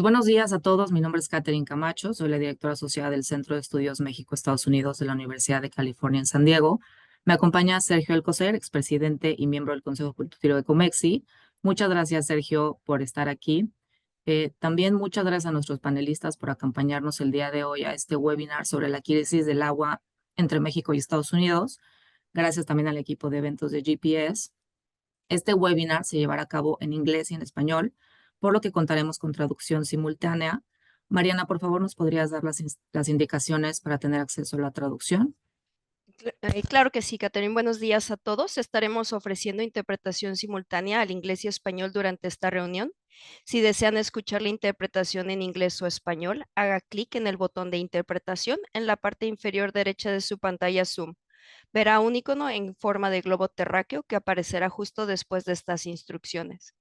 Buenos días a todos. Mi nombre es Catherine Camacho. Soy la directora asociada del Centro de Estudios México-Estados Unidos de la Universidad de California en San Diego. Me acompaña Sergio Alcocer, expresidente y miembro del Consejo Consultivo de Comexi. Muchas gracias, Sergio, por estar aquí. También muchas gracias a nuestros panelistas por acompañarnos el día de hoy a este webinar sobre la crisis del agua entre México y Estados Unidos. Gracias también al equipo de eventos de GPS. Este webinar se llevará a cabo en inglés y en español, por lo que contaremos con traducción simultánea. Mariana, por favor, ¿nos podrías dar las indicaciones para tener acceso a la traducción? Claro que sí, Catherine. Buenos días a todos. Estaremos ofreciendo interpretación simultánea al inglés y español durante esta reunión. Si desean escuchar la interpretación en inglés o español, haga clic en el botón de interpretación en la parte inferior derecha de su pantalla Zoom. Verá un icono en forma de globo terráqueo que aparecerá justo después de estas instrucciones.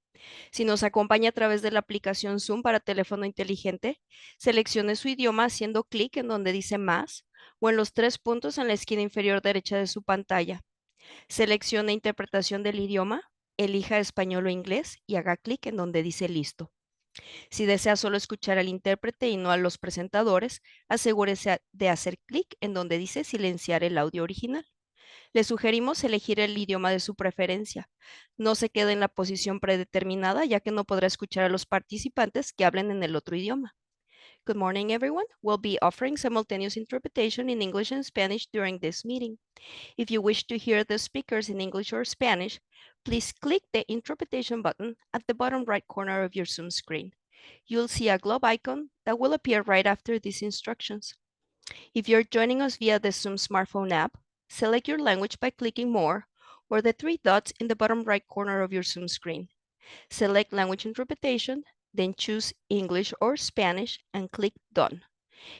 Si nos acompaña a través de la aplicación Zoom para teléfono inteligente, seleccione su idioma haciendo clic en donde dice más o en los tres puntos en la esquina inferior derecha de su pantalla. Seleccione interpretación del idioma, elija español o inglés y haga clic en donde dice listo. Si desea solo escuchar al intérprete y no a los presentadores, asegúrese de hacer clic en donde dice silenciar el audio original. Le sugerimos elegir el idioma de su preferencia. No se quede en la posición predeterminada, ya que no podrá escuchar a los participantes que hablen en el otro idioma. Good morning, everyone. We'll be offering simultaneous interpretation in English and Spanish during this meeting. If you wish to hear the speakers in English or Spanish, please click the interpretation button at the bottom right corner of your Zoom screen. You'll see a globe icon that will appear right after these instructions. If you're joining us via the Zoom smartphone app, select your language by clicking More or the three dots in the bottom right corner of your Zoom screen. Select Language Interpretation, then choose English or Spanish and click Done.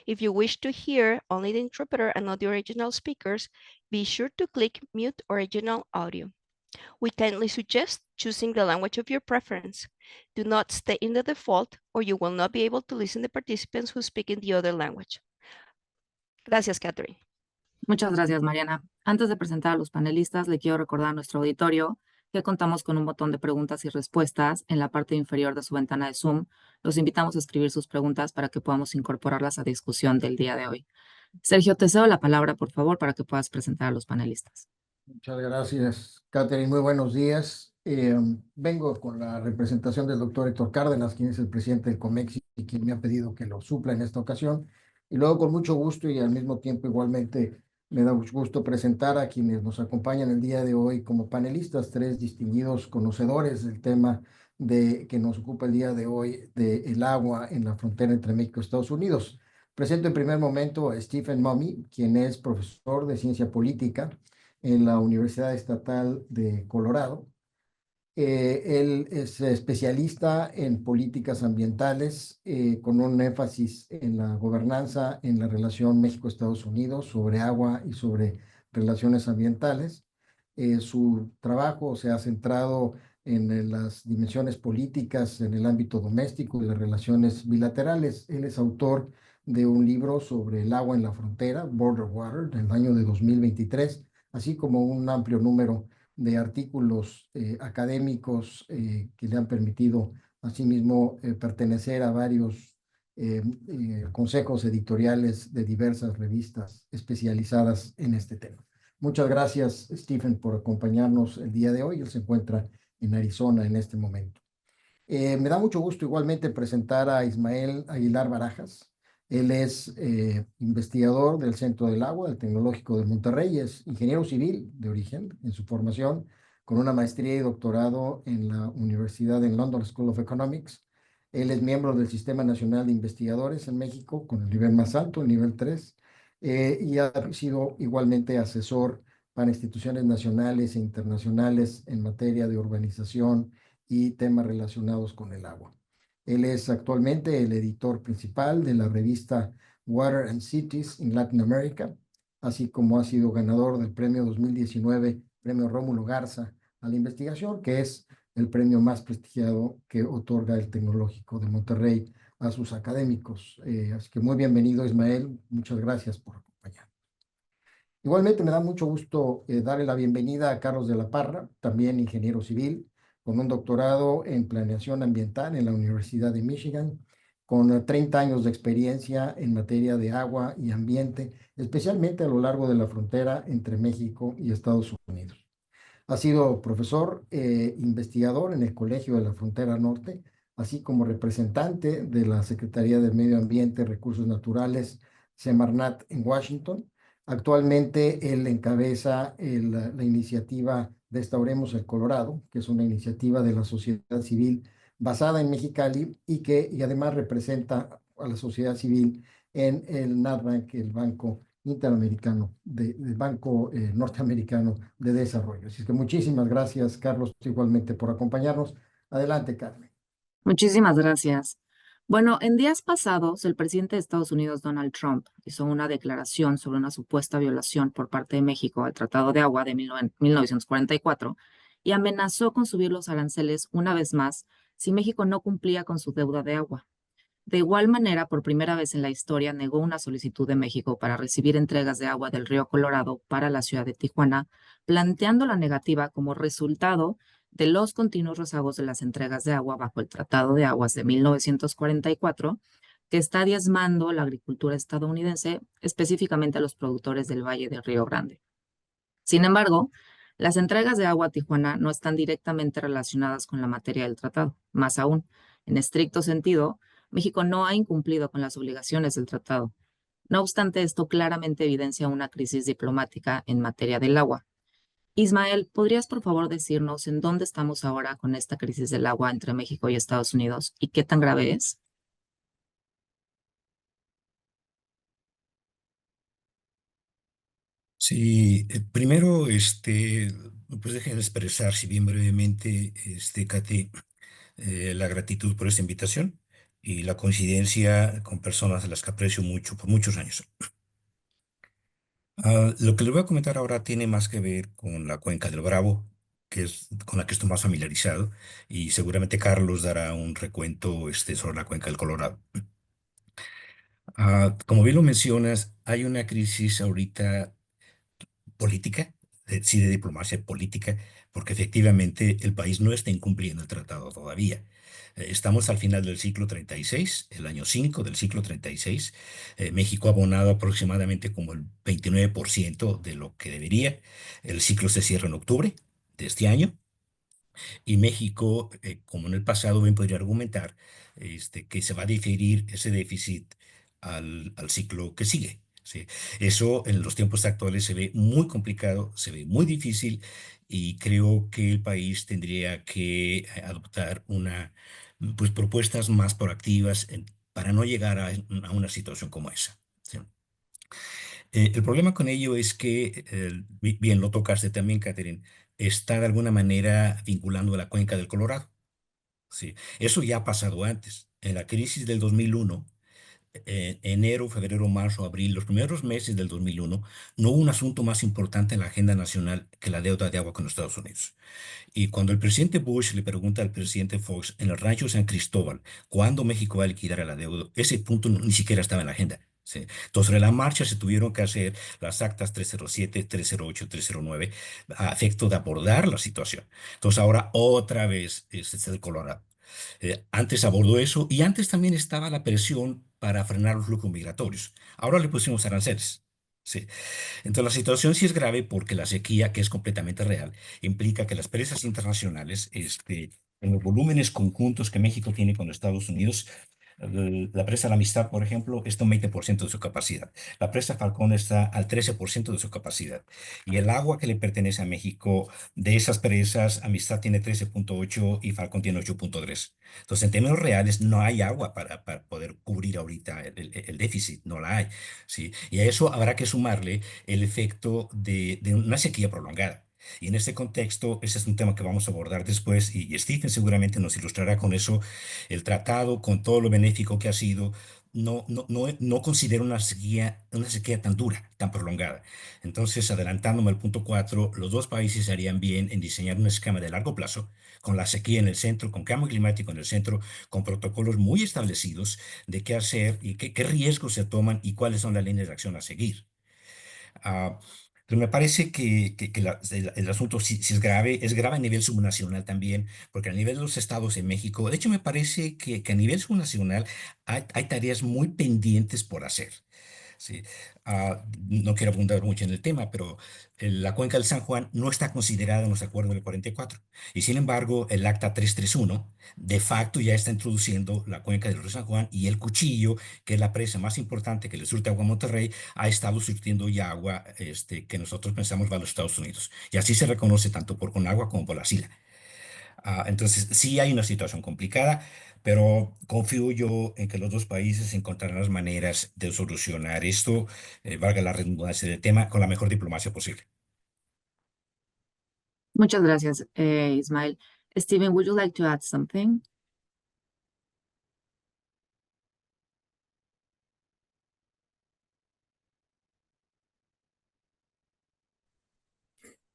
If you wish to hear only the interpreter and not the original speakers, be sure to click Mute Original Audio. We kindly suggest choosing the language of your preference. Do not stay in the default or you will not be able to listen to participants who speak in the other language. Gracias, Catherine. Muchas gracias, Mariana. Antes de presentar a los panelistas, le quiero recordar a nuestro auditorio que contamos con un botón de preguntas y respuestas en la parte inferior de su ventana de Zoom. Los invitamos a escribir sus preguntas para que podamos incorporarlas a discusión del día de hoy. Sergio, te cedo la palabra, por favor, para que puedas presentar a los panelistas. Muchas gracias, Catherine. Muy buenos días. Vengo con la representación del doctor Héctor Cárdenas, quien es el presidente del COMEX y quien me ha pedido que lo supla en esta ocasión. Y luego, con mucho gusto y al mismo tiempo igualmente, me da mucho gusto presentar a quienes nos acompañan el día de hoy como panelistas, tres distinguidos conocedores del tema que nos ocupa el día de hoy, del agua en la frontera entre México y Estados Unidos. Presento en primer momento a Stephen Mummy, quien es profesor de ciencia política en la Universidad Estatal de Colorado. Él es especialista en políticas ambientales, con un énfasis en la gobernanza, en la relación México-Estados Unidos, sobre agua y sobre relaciones ambientales. Su trabajo se ha centrado en las dimensiones políticas en el ámbito doméstico y las relaciones bilaterales. Él es autor de un libro sobre el agua en la frontera, Border Water, del año de 2023, así como un amplio número de artículos académicos que le han permitido asimismo pertenecer a varios consejos editoriales de diversas revistas especializadas en este tema. Muchas gracias, Stephen, por acompañarnos el día de hoy. Él se encuentra en Arizona en este momento. Me da mucho gusto igualmente presentar a Ismael Aguilar Barajas. Él es investigador del Centro del Agua del Tecnológico de Monterrey, es ingeniero civil de origen en su formación, con una maestría y doctorado en la Universidad en London School of Economics. Él es miembro del Sistema Nacional de Investigadores en México, con el nivel más alto, el nivel 3, y ha sido igualmente asesor para instituciones nacionales e internacionales en materia de urbanización y temas relacionados con el agua. Él es actualmente el editor principal de la revista Water and Cities in Latin America, así como ha sido ganador del premio 2019, premio Rómulo Garza a la investigación, que es el premio más prestigiado que otorga el Tecnológico de Monterrey a sus académicos. Así que muy bienvenido, Ismael. Muchas gracias por acompañarnos. Igualmente me da mucho gusto darle la bienvenida a Carlos de la Parra, también ingeniero civil, con un doctorado en planeación ambiental en la Universidad de Michigan con 30 años de experiencia en materia de agua y ambiente, especialmente a lo largo de la frontera entre México y Estados Unidos. Ha sido profesor investigador en el Colegio de la Frontera Norte, así como representante de la Secretaría de Medio Ambiente y Recursos Naturales, Semarnat, en Washington. Actualmente él encabeza la iniciativa Restauremos el Colorado, que es una iniciativa de la sociedad civil basada en Mexicali y además representa a la sociedad civil en el NatBank, el Banco Interamericano, del Banco Norteamericano de Desarrollo. Así que muchísimas gracias, Carlos, igualmente por acompañarnos. Adelante, Carmen. Muchísimas gracias. Bueno, en días pasados, el presidente de Estados Unidos, Donald Trump, hizo una declaración sobre una supuesta violación por parte de México al Tratado de Agua de 1944 y amenazó con subir los aranceles una vez más si México no cumplía con su deuda de agua. De igual manera, por primera vez en la historia, negó una solicitud de México para recibir entregas de agua del río Colorado para la ciudad de Tijuana, planteando la negativa como resultado de los continuos rezagos de las entregas de agua bajo el Tratado de Aguas de 1944, que está diezmando la agricultura estadounidense, específicamente a los productores del Valle del Río Grande. Sin embargo, las entregas de agua a Tijuana no están directamente relacionadas con la materia del tratado. Más aún, en estricto sentido, México no ha incumplido con las obligaciones del tratado. No obstante, esto claramente evidencia una crisis diplomática en materia del agua. Ismael, ¿podrías por favor decirnos en dónde estamos ahora con esta crisis del agua entre México y Estados Unidos y qué tan grave es? Sí, primero, pues déjenme expresar, si bien brevemente, Katy, la gratitud por esta invitación y la coincidencia con personas a las que aprecio mucho por muchos años. Lo que les voy a comentar ahora tiene más que ver con la cuenca del Bravo, que es con la que estoy más familiarizado, y seguramente Carlos dará un recuento, sobre la cuenca del Colorado. Como bien lo mencionas, hay una crisis ahorita política, sí de diplomacia política, porque efectivamente el país no está incumpliendo el tratado todavía. Estamos al final del ciclo 36, el año 5 del ciclo 36. México ha abonado aproximadamente como el 29% de lo que debería. El ciclo se cierra en octubre de este año. Y México, como en el pasado, bien podría argumentar que se va a diferir ese déficit al ciclo que sigue. ¿Sí? Eso en los tiempos actuales se ve muy complicado, se ve muy difícil y creo que el país tendría que adoptar pues, propuestas más proactivas para no llegar a una situación como esa. ¿Sí? El problema con ello es que, bien lo tocaste también, Catherine, está de alguna manera vinculando a la cuenca del Colorado. Sí, eso ya ha pasado antes. En la crisis del 2001, enero, febrero, marzo, abril, los primeros meses del 2001, no hubo un asunto más importante en la agenda nacional que la deuda de agua con los Estados Unidos. Y cuando el presidente Bush le pregunta al presidente Fox en el rancho San Cristóbal cuándo México va a liquidar el adeudo, ese punto ni siquiera estaba en la agenda. ¿Sí? Entonces, sobre la marcha se tuvieron que hacer las actas 307, 308, 309 a efecto de abordar la situación. Entonces, ahora otra vez es el Colorado. Antes abordó eso y antes también estaba la presión para frenar los flujos migratorios. Ahora le pusimos aranceles. Sí. Entonces la situación sí es grave porque la sequía, que es completamente real, implica que las presas internacionales, en los volúmenes conjuntos que México tiene con Estados Unidos, la presa La Amistad, por ejemplo, está un 20% de su capacidad. La presa Falcón está al 13% de su capacidad. Y el agua que le pertenece a México, de esas presas, Amistad tiene 13,8 y Falcón tiene 8,3. Entonces, en términos reales, no hay agua para poder cubrir ahorita el déficit, no la hay. ¿Sí? Y a eso habrá que sumarle el efecto de una sequía prolongada. Y en este contexto, ese es un tema que vamos a abordar después y Stephen seguramente nos ilustrará con eso. El tratado, con todo lo benéfico que ha sido, no considera una sequía tan dura, tan prolongada. Entonces, adelantándome al punto 4, los dos países harían bien en diseñar un esquema de largo plazo, con la sequía en el centro, con cambio climático en el centro, con protocolos muy establecidos de qué hacer y qué riesgos se toman y cuáles son las líneas de acción a seguir. Ah, Pero me parece que el asunto sí es grave a nivel subnacional también, porque a nivel de los estados en México, de hecho me parece que a nivel subnacional hay tareas muy pendientes por hacer. Sí. No quiero abundar mucho en el tema, pero la cuenca del San Juan no está considerada en los acuerdos del 44. Y sin embargo, el Acta 331 de facto ya está introduciendo la cuenca del río San Juan y el Cuchillo, que es la presa más importante que le surte agua a Monterrey, ha estado surtiendo ya agua que nosotros pensamos va a los Estados Unidos. Y así se reconoce tanto por Conagua como por la SILA. Entonces, sí hay una situación complicada, pero confío yo en que los dos países encontrarán las maneras de solucionar esto, valga la redundancia del tema, con la mejor diplomacia posible. Muchas gracias, Ismael. Steven, would you like to add something?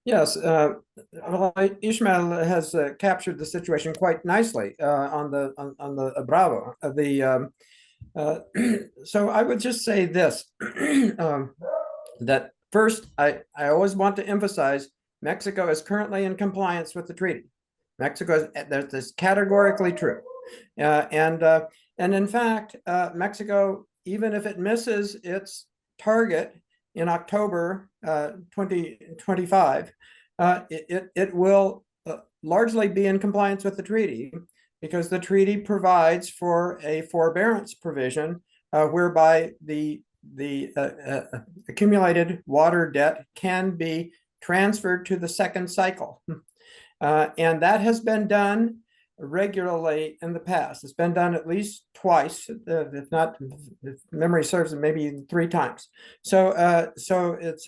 Yes, well, Ishmael has captured the situation quite nicely on the Bravo. So I would just say this, that first, I always want to emphasize Mexico is currently in compliance with the treaty. Mexico is categorically true. And in fact, Mexico, even if it misses its target in October 2025, it will largely be in compliance with the treaty, because the treaty provides for a forbearance provision whereby the accumulated water debt can be transferred to the second cycle. And that has been done regularly in the past. It's been done at least twice, if not, if memory serves, maybe 3 times. So it's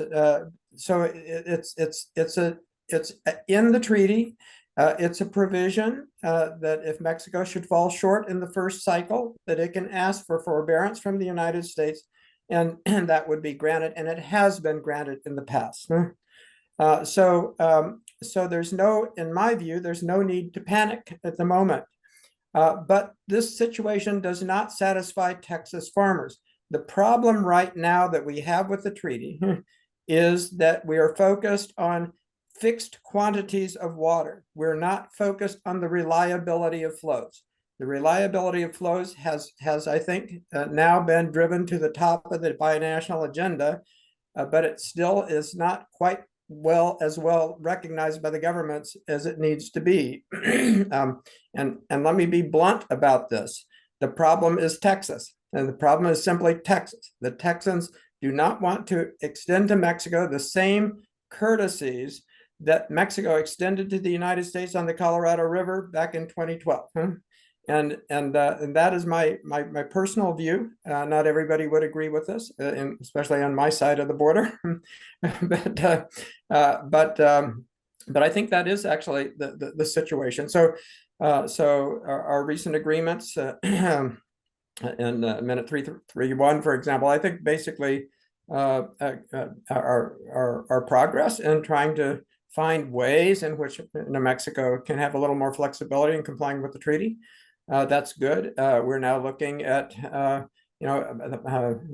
in the treaty. It's a provision that if Mexico should fall short in the first cycle, that it can ask for forbearance from the United States, and that would be granted, and it has been granted in the past. So there's no, in my view, there's no need to panic at the moment. But this situation does not satisfy Texas farmers. The problem right now that we have with the treaty is that we are focused on fixed quantities of water. We're not focused on the reliability of flows. The reliability of flows has I think, now been driven to the top of the binational agenda, but it still is not quite well recognized by the governments as it needs to be. And let me be blunt about this. The problem is Texas, and the problem is simply Texas. The Texans do not want to extend to Mexico the same courtesies that Mexico extended to the United States on the Colorado River back in 2012. And that is my personal view. Not everybody would agree with this, especially on my side of the border. but I think that is actually the situation. So our recent agreements in Minute 331, for example, I think basically our progress in trying to find ways in which New Mexico can have a little more flexibility in complying with the treaty. That's good. We're now looking at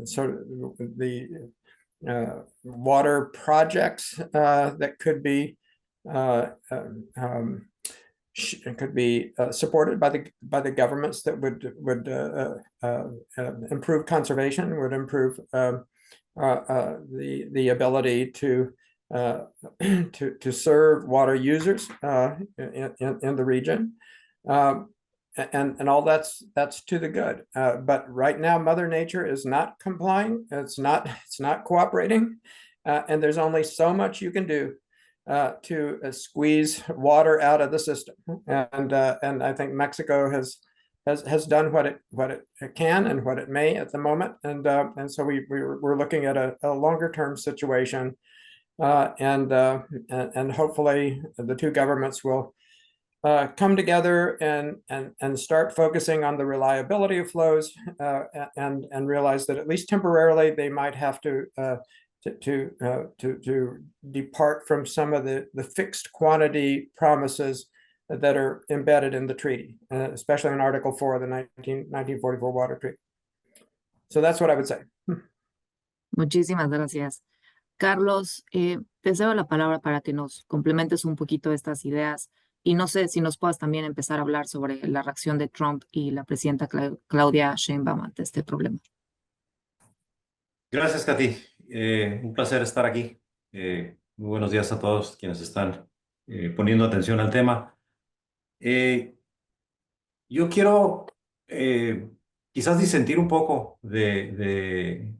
sort of the water projects that could be supported by the governments that would improve conservation, would improve the ability to serve water users in the region. And all that's to the good. But right now, Mother Nature is not complying. It's not cooperating, and there's only so much you can do to squeeze water out of the system. And I think Mexico has done what it can and what it may at the moment. And so we're looking at a longer term situation, and hopefully the two governments will come together and start focusing on the reliability of flows, and realize that at least temporarily they might have to depart from some of the fixed quantity promises that are embedded in the treaty, especially in Article 4 of the 1944 Water Treaty. So that's what I would say. Muchísimas gracias. Carlos, te cedo la palabra para que nos complementes un poquito estas ideas y no sé si nos puedas también empezar a hablar sobre la reacción de Trump y la presidenta Claudia Sheinbaum ante este problema. Gracias, Katy. Un placer estar aquí. Muy buenos días a todos quienes están poniendo atención al tema. Yo quiero quizás disentir un poco de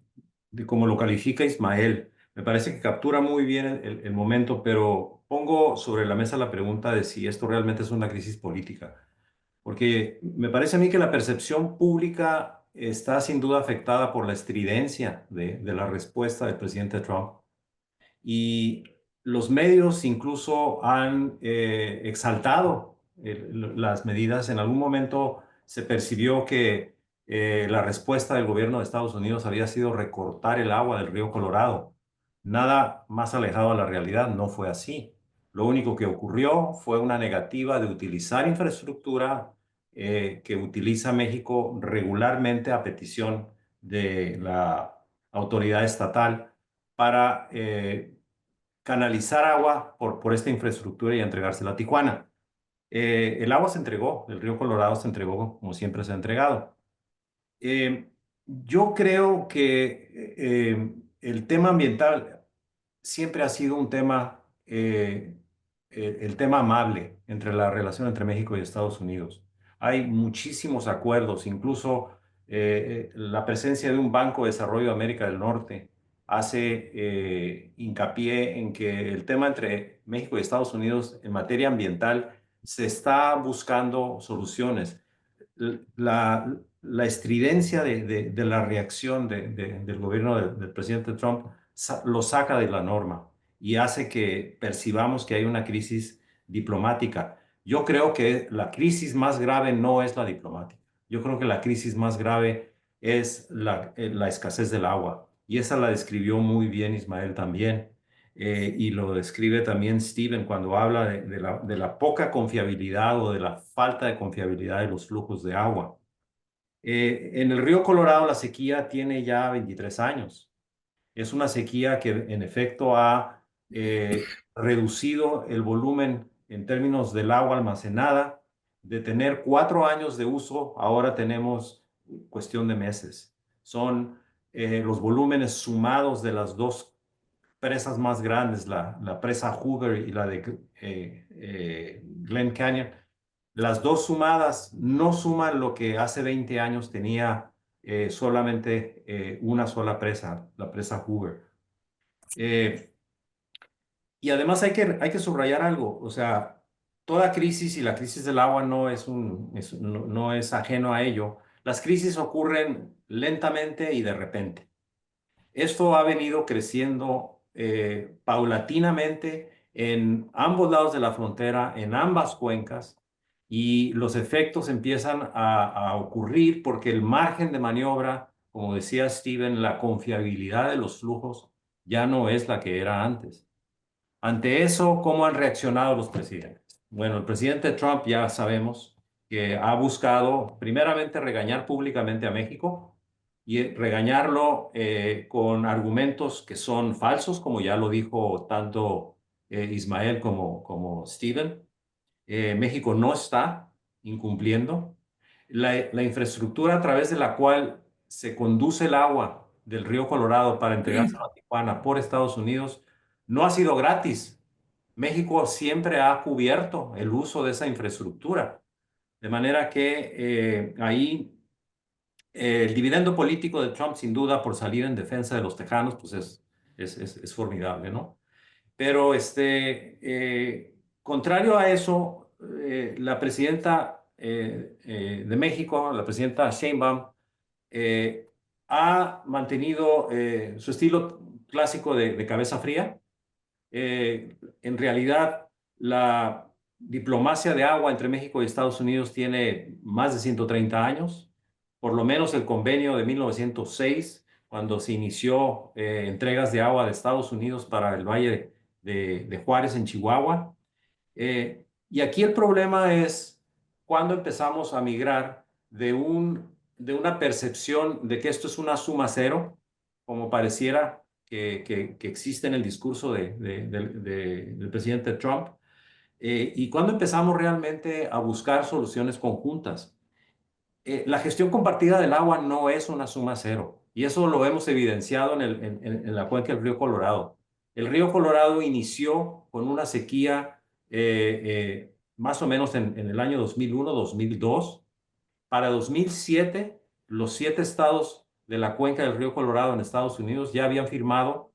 cómo lo califica Ismael. Me parece que captura muy bien el momento, pero pongo sobre la mesa la pregunta de si esto realmente es una crisis política. Porque me parece a mí que la percepción pública está sin duda afectada por la estridencia de la respuesta del presidente Trump. Y los medios incluso han exaltado las medidas. En algún momento se percibió que la respuesta del gobierno de Estados Unidos había sido recortar el agua del río Colorado. Nada más alejado de la realidad, no fue así. Lo único que ocurrió fue una negativa de utilizar infraestructura que utiliza México regularmente a petición de la autoridad estatal para canalizar agua por esta infraestructura y entregársela a Tijuana. El agua se entregó, el río Colorado se entregó como siempre se ha entregado. Yo creo que el tema ambiental siempre ha sido un tema, el tema amable entre la relación entre México y Estados Unidos. Hay muchísimos acuerdos, incluso la presencia de un Banco de Desarrollo de América del Norte hace hincapié en que el tema entre México y Estados Unidos en materia ambiental se está buscando soluciones. La estridencia de la reacción del gobierno del presidente Trump lo saca de la norma y hace que percibamos que hay una crisis diplomática. Yo creo que la crisis más grave no es la diplomática. Yo creo que la crisis más grave es la escasez del agua. Y esa la describió muy bien Ismael también. Y lo describe también Steven cuando habla de la poca confiabilidad o de la falta de confiabilidad de los flujos de agua. En el río Colorado la sequía tiene ya 23 años. Es una sequía que en efecto ha reducido el volumen en términos del agua almacenada. De tener 4 años de uso, ahora tenemos cuestión de meses. Son los volúmenes sumados de las dos presas más grandes, la presa Hoover y la de Glen Canyon. Las dos sumadas no suman lo que hace 20 años tenía solamente una sola presa, la presa Hoover. Y además hay que subrayar algo, o sea, toda crisis y la crisis del agua no es ajeno a ello. Las crisis ocurren lentamente y de repente. Esto ha venido creciendo paulatinamente en ambos lados de la frontera, en ambas cuencas, y los efectos empiezan a ocurrir porque el margen de maniobra, como decía Steven, la confiabilidad de los flujos ya no es la que era antes. Ante eso, ¿cómo han reaccionado los presidentes? Bueno, el presidente Trump ya sabemos que ha buscado primeramente regañar públicamente a México y regañarlo con argumentos que son falsos, como ya lo dijo tanto Ismael como Steven. México no está incumpliendo. La infraestructura a través de la cual se conduce el agua del río Colorado para entregárselo a Tijuana por Estados Unidos no ha sido gratis. México siempre ha cubierto el uso de esa infraestructura. De manera que ahí el dividendo político de Trump, sin duda, por salir en defensa de los tejanos, pues es formidable, ¿no? Pero contrario a eso, la presidenta de México, la presidenta Sheinbaum, ha mantenido su estilo clásico de cabeza fría. En realidad, la diplomacia de agua entre México y Estados Unidos tiene más de 130 años, por lo menos el convenio de 1906, cuando se inició entregas de agua de Estados Unidos para el Valle de Juárez en Chihuahua. Y aquí el problema es cuando empezamos a migrar de una percepción de que esto es una suma cero, como pareciera, que existe en el discurso del presidente Trump. Y cuando empezamos realmente a buscar soluciones conjuntas. La gestión compartida del agua no es una suma cero, y eso lo hemos evidenciado en la cuenca del río Colorado. El río Colorado inició con una sequía más o menos en el año 2001-2002. Para 2007, los 7 estados de la cuenca del río Colorado en Estados Unidos ya habían firmado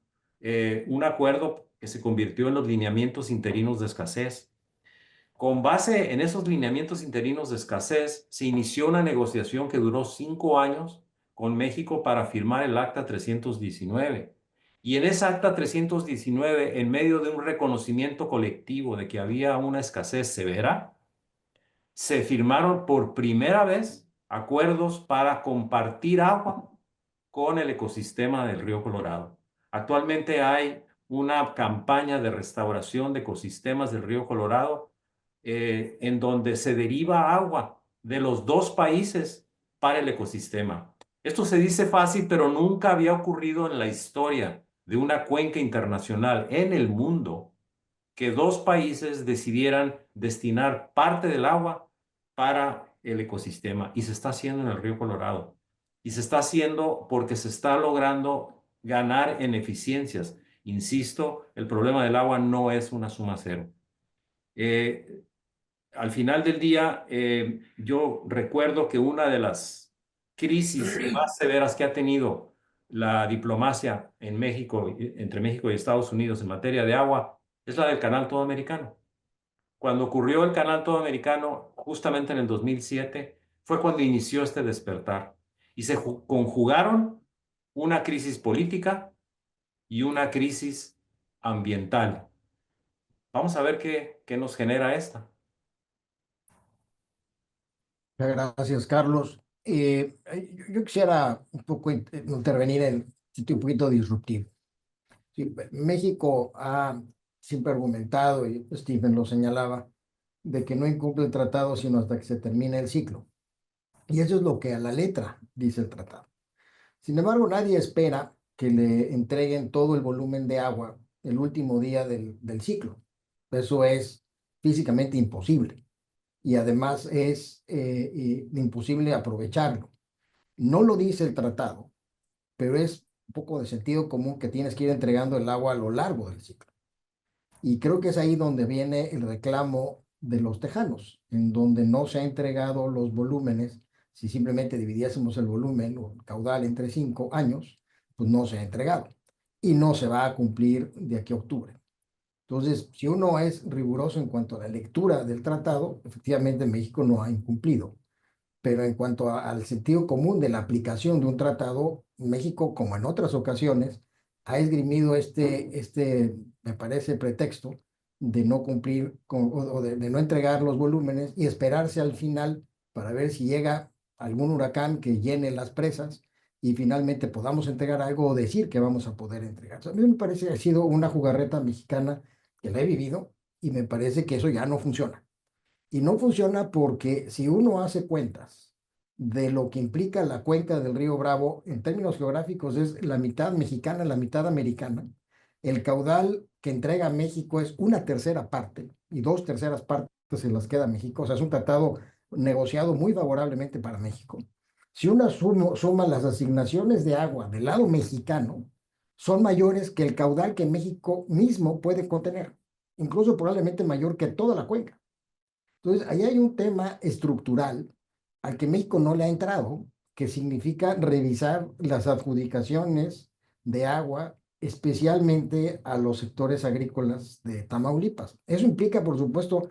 un acuerdo que se convirtió en los lineamientos interinos de escasez. Con base en esos lineamientos interinos de escasez, se inició una negociación que duró 5 años con México para firmar el Acta 319. Y en esa Acta 319, en medio de un reconocimiento colectivo de que había una escasez severa, se firmaron por primera vez acuerdos para compartir agua con el ecosistema del río Colorado. Actualmente hay una campaña de restauración de ecosistemas del río Colorado en donde se deriva agua de los 2 países para el ecosistema. Esto se dice fácil, pero nunca había ocurrido en la historia de una cuenca internacional en el mundo que 2 países decidieran destinar parte del agua para el ecosistema, y se está haciendo en el río Colorado. Y se está haciendo porque se está logrando ganar en eficiencias. Insisto, el problema del agua no es una suma cero. Al final del día, yo recuerdo que una de las crisis más severas que ha tenido la diplomacia en México, entre México y Estados Unidos en materia de agua, es la del Canal Todo Americano. Cuando ocurrió el Canal Todo Americano, justamente en el 2007, fue cuando inició este despertar. Y se conjugaron una crisis política y una crisis ambiental. Vamos a ver qué nos genera esta. Gracias, Carlos. Yo quisiera un poco intervenir en un sitio un poquito disruptivo. Sí, México ha siempre argumentado, y Stephen lo señalaba, de que no incumple el tratado sino hasta que se termine el ciclo. Y eso es lo que a la letra dice el tratado. Sin embargo, nadie espera que le entreguen todo el volumen de agua el último día del ciclo. Eso es físicamente imposible y además es imposible aprovecharlo. No lo dice el tratado, pero es un poco de sentido común que tienes que ir entregando el agua a lo largo del ciclo. Y creo que es ahí donde viene el reclamo de los tejanos, en donde no se ha entregado los volúmenes. Si simplemente dividiésemos el volumen o el caudal entre 5 años, pues no se ha entregado y no se va a cumplir de aquí a octubre. Entonces, si uno es riguroso en cuanto a la lectura del tratado, efectivamente México no ha incumplido. Pero en cuanto al sentido común de la aplicación de un tratado, México, como en otras ocasiones, ha esgrimido me parece, pretexto de no cumplir o de no entregar los volúmenes y esperarse al final para ver si llega algún huracán que llene las presas y finalmente podamos entregar algo o decir que vamos a poder entregar. O sea, a mí me parece que ha sido una jugarreta mexicana que la he vivido y me parece que eso ya no funciona. Y no funciona porque si uno hace cuentas de lo que implica la cuenca del río Bravo, en términos geográficos es la mitad mexicana, la mitad americana. El caudal que entrega México es 1/3 parte y 2/3 partes se las queda México. O sea, es un tratado negociado muy favorablemente para México. Si uno suma las asignaciones de agua del lado mexicano, son mayores que el caudal que México mismo puede contener, incluso probablemente mayor que toda la cuenca. Entonces, ahí hay un tema estructural al que México no le ha entrado, que significa revisar las adjudicaciones de agua, especialmente a los sectores agrícolas de Tamaulipas. Eso implica, por supuesto,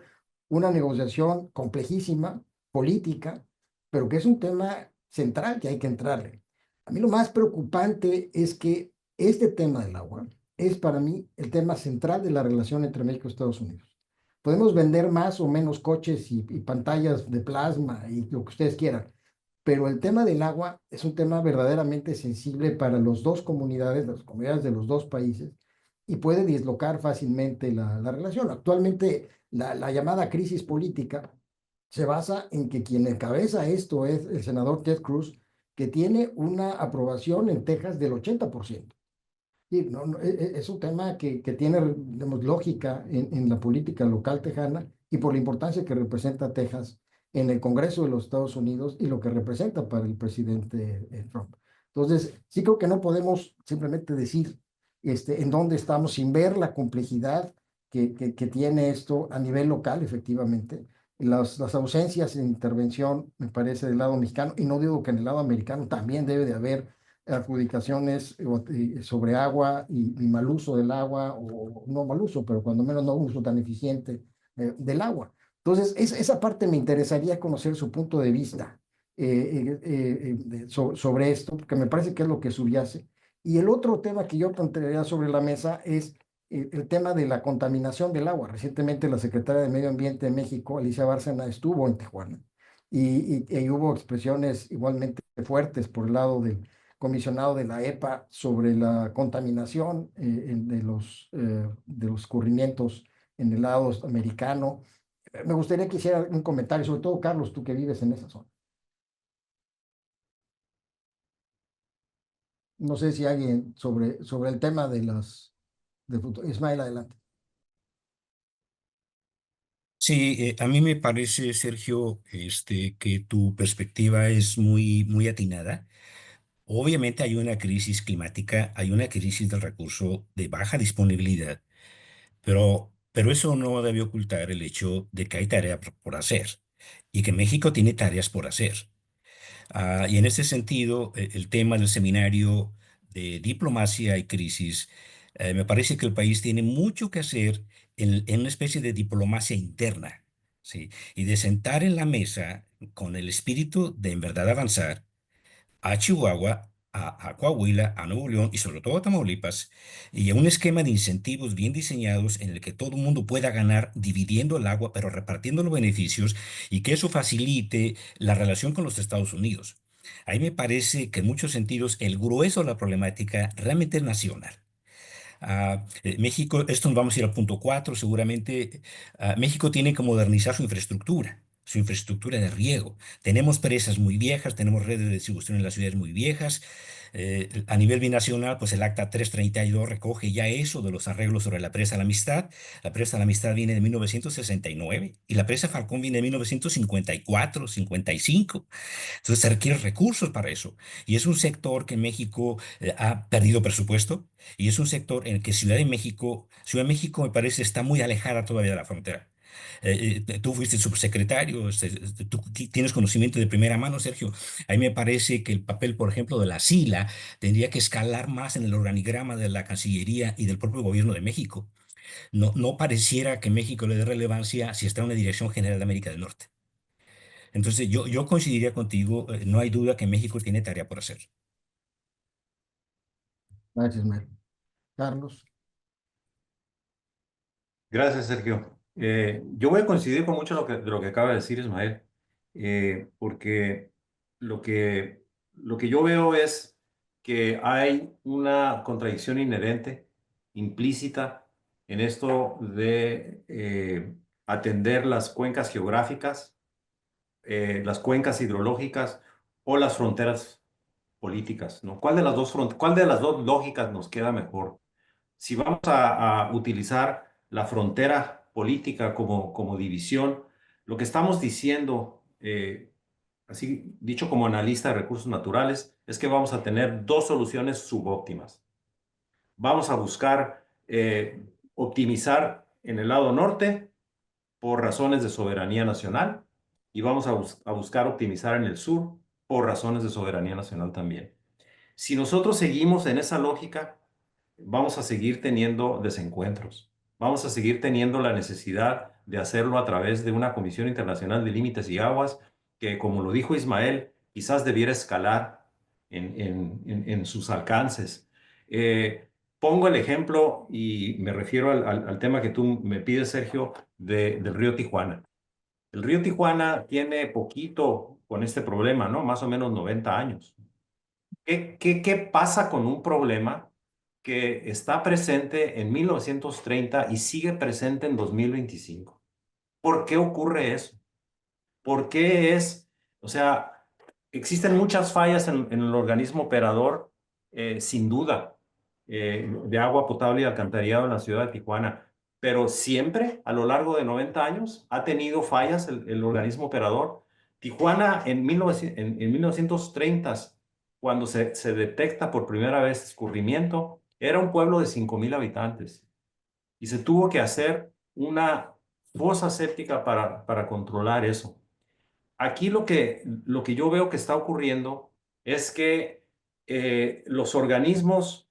una negociación complejísima, política, pero que es un tema central que hay que entrarle. A mí lo más preocupante es que este tema del agua es para mí el tema central de la relación entre México y Estados Unidos. Podemos vender más o menos coches y pantallas de plasma y lo que ustedes quieran, pero el tema del agua es un tema verdaderamente sensible para las 2 comunidades, las comunidades de los 2 países, y puede dislocar fácilmente la relación. Actualmente, la llamada crisis política se basa en que quien encabeza esto es el senador Ted Cruz, que tiene una aprobación en Texas del 80%. Sí, es un tema que tiene, digamos, lógica en la política local tejana y por la importancia que representa Texas en el Congreso de los Estados Unidos y lo que representa para el presidente Trump. Entonces, sí creo que no podemos simplemente decir en dónde estamos sin ver la complejidad que tiene esto a nivel local, efectivamente. Las ausencias en intervención, me parece, del lado mexicano, y no digo que en el lado americano también debe de haber adjudicaciones sobre agua y mal uso del agua, o no mal uso, pero cuando menos no un uso tan eficiente del agua. Entonces, esa parte me interesaría conocer su punto de vista sobre esto, porque me parece que es lo que subyace. Y el otro tema que yo pondría sobre la mesa es el tema de la contaminación del agua. Recientemente la secretaria de Medio Ambiente de México, Alicia Bárcena, estuvo en Tijuana y hubo expresiones igualmente fuertes por el lado del comisionado de la EPA sobre la contaminación de los escurrimientos en el lado americano. Me gustaría que hiciera un comentario, sobre todo Carlos, tú que vives en esa zona. No sé si alguien sobre el tema de del futuro. Ismael, adelante. Sí, a mí me parece, Sergio, que tu perspectiva es muy atinada. Obviamente hay una crisis climática, hay una crisis del recurso de baja disponibilidad, pero eso no debe ocultar el hecho de que hay tarea por hacer y que México tiene tareas por hacer. Y en ese sentido, el tema del seminario de diplomacia y crisis, me parece que el país tiene mucho que hacer en una especie de diplomacia interna, ¿sí? Y de sentar en la mesa con el espíritu de en verdad avanzar a Chihuahua, a Coahuila, a Nuevo León y sobre todo a Tamaulipas, y a un esquema de incentivos bien diseñados en el que todo el mundo pueda ganar dividiendo el agua, pero repartiendo los beneficios y que eso facilite la relación con los Estados Unidos. Ahí me parece que en muchos sentidos el grueso de la problemática realmente es nacional. México, esto nos vamos a ir al punto 4, seguramente. México tiene que modernizar su infraestructura de riego. Tenemos presas muy viejas, tenemos redes de distribución en las ciudades muy viejas. A nivel binacional, pues el Acta 332 recoge ya eso de los arreglos sobre la presa La Amistad. La presa La Amistad viene de 1969 y la presa Falcón viene de 1954, 55. Entonces se requieren recursos para eso. Y es un sector que en México ha perdido presupuesto y es un sector en el que Ciudad de México me parece está muy alejada todavía de la frontera. Tú fuiste subsecretario, tú tienes conocimiento de primera mano, Sergio. A mí me parece que el papel, por ejemplo, de la SILA tendría que escalar más en el organigrama de la Cancillería y del propio gobierno de México. No pareciera que México le dé relevancia si está en una dirección general de América del Norte. Entonces, yo coincidiría contigo, no hay duda que México tiene tarea por hacer. Gracias, Ismael. Carlos. Gracias, Sergio. Yo voy a coincidir con mucho de lo que acaba de decir Ismael, porque lo que, lo que yo veo es que hay una contradicción inherente, implícita, en esto de atender las cuencas geográficas, las cuencas hidrológicas o las fronteras políticas, ¿no? ¿Cuál de las dos lógicas nos queda mejor? Si vamos a utilizar la frontera política como división, lo que estamos diciendo, así dicho como analista de recursos naturales, es que vamos a tener dos soluciones subóptimas. Vamos a buscar optimizar en el lado norte por razones de soberanía nacional y vamos a buscar optimizar en el sur por razones de soberanía nacional también. Si nosotros seguimos en esa lógica, vamos a seguir teniendo desencuentros. Vamos a seguir teniendo la necesidad de hacerlo a través de una Comisión Internacional de Límites y Aguas que, como lo dijo Ismael, quizás debiera escalar en sus alcances. Pongo el ejemplo y me refiero al tema que tú me pides, Sergio, del río Tijuana. El río Tijuana tiene poquito con este problema, ¿no? Más o menos 90 años. ¿Qué pasa con un problema que está presente en 1930 y sigue presente en 2025? ¿Por qué ocurre eso? ¿Por qué o sea, existen muchas fallas en el organismo operador, sin duda, de agua potable y alcantarillado en la ciudad de Tijuana. Pero siempre, a lo largo de 90 años, ha tenido fallas el organismo operador. Tijuana en 1930, cuando se detecta por primera vez escurrimiento, era un pueblo de 5,000 habitantes y se tuvo que hacer una fosa séptica para controlar eso. Aquí lo que yo veo que está ocurriendo es que los organismos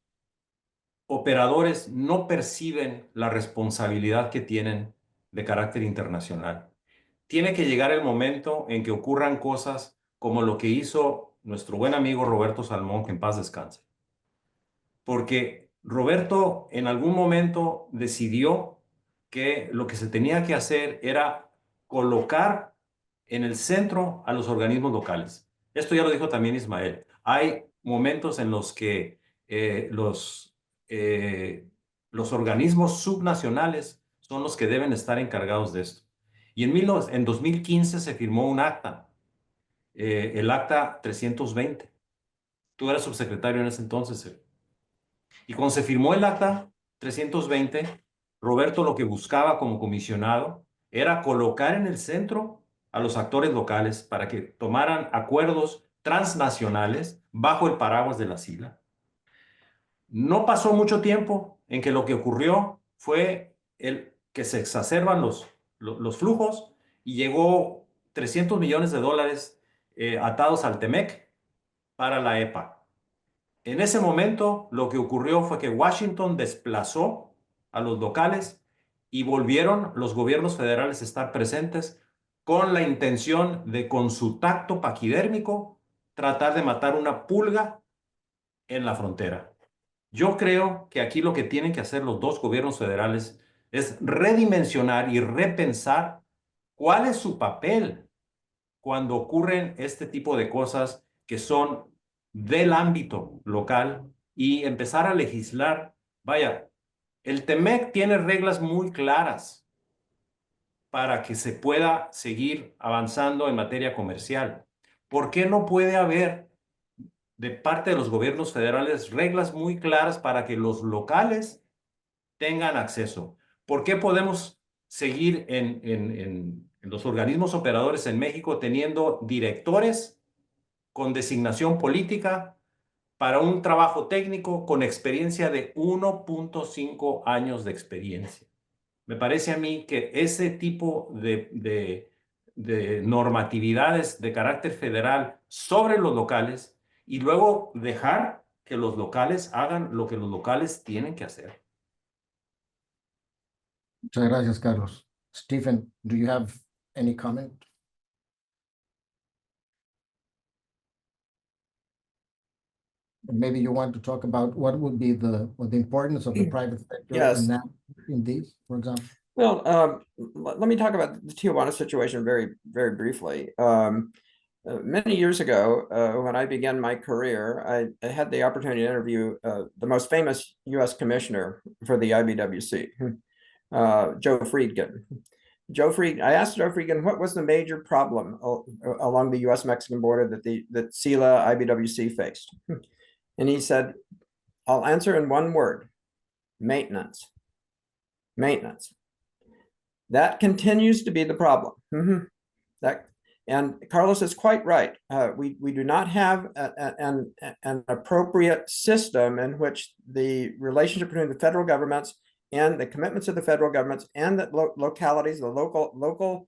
operadores no perciben la responsabilidad que tienen de carácter internacional. Tiene que llegar el momento en que ocurran cosas como lo que hizo nuestro buen amigo Roberto Salmón, que en paz descanse. Porque Roberto en algún momento decidió que lo que se tenía que hacer era colocar en el centro a los organismos locales. Esto ya lo dijo también Ismael. Hay momentos en los que los organismos subnacionales son los que deben estar encargados de esto. Y en 2015 se firmó un acta, el acta 320. Tú eras subsecretario en ese entonces. Y cuando se firmó el acta 320, Roberto lo que buscaba como comisionado era colocar en el centro a los actores locales para que tomaran acuerdos transnacionales bajo el paraguas de la sigla. No pasó mucho tiempo en que lo que ocurrió fue que se exacerban los flujos y llegó $300 millones atados al TEMEC para la EPA. En ese momento, lo que ocurrió fue que Washington desplazó a los locales y volvieron los gobiernos federales a estar presentes con la intención de, con su tacto paquidérmico, tratar de matar una pulga en la frontera. Yo creo que aquí lo que tienen que hacer los dos gobiernos federales es redimensionar y repensar cuál es su papel cuando ocurren este tipo de cosas que son del ámbito local y empezar a legislar. Vaya, el TEMEC tiene reglas muy claras para que se pueda seguir avanzando en materia comercial. ¿Por qué no puede haber de parte de los gobiernos federales reglas muy claras para que los locales tengan acceso? ¿Por qué podemos seguir en los organismos operadores en México teniendo directores con designación política para un trabajo técnico con experiencia de 1.5 años de experiencia? Me parece a mí que ese tipo de normatividades de carácter federal sobre los locales y luego dejar que los locales hagan lo que los locales tienen que hacer. Muchas gracias, Carlos. Stephen, do you have any comment? Maybe you want to talk about what would be the importance of the private sector Yes. in these, for example. Well, let me talk about the Tijuana situation very, very briefly. Many years ago, when I began my career, I had the opportunity to interview the most famous U.S. commissioner for the IBWC, Joe Friedgen. I asked Joe Friedgen what was the major problem along the U.S.-Mexican border that SELA IBWC faced. And he said, I'll answer in one word: maintenance. Maintenance. That continues to be the problem. And Carlos is quite right. We do not have an appropriate system in which the relationship between the federal governments and the commitments of the federal governments and the localities, the local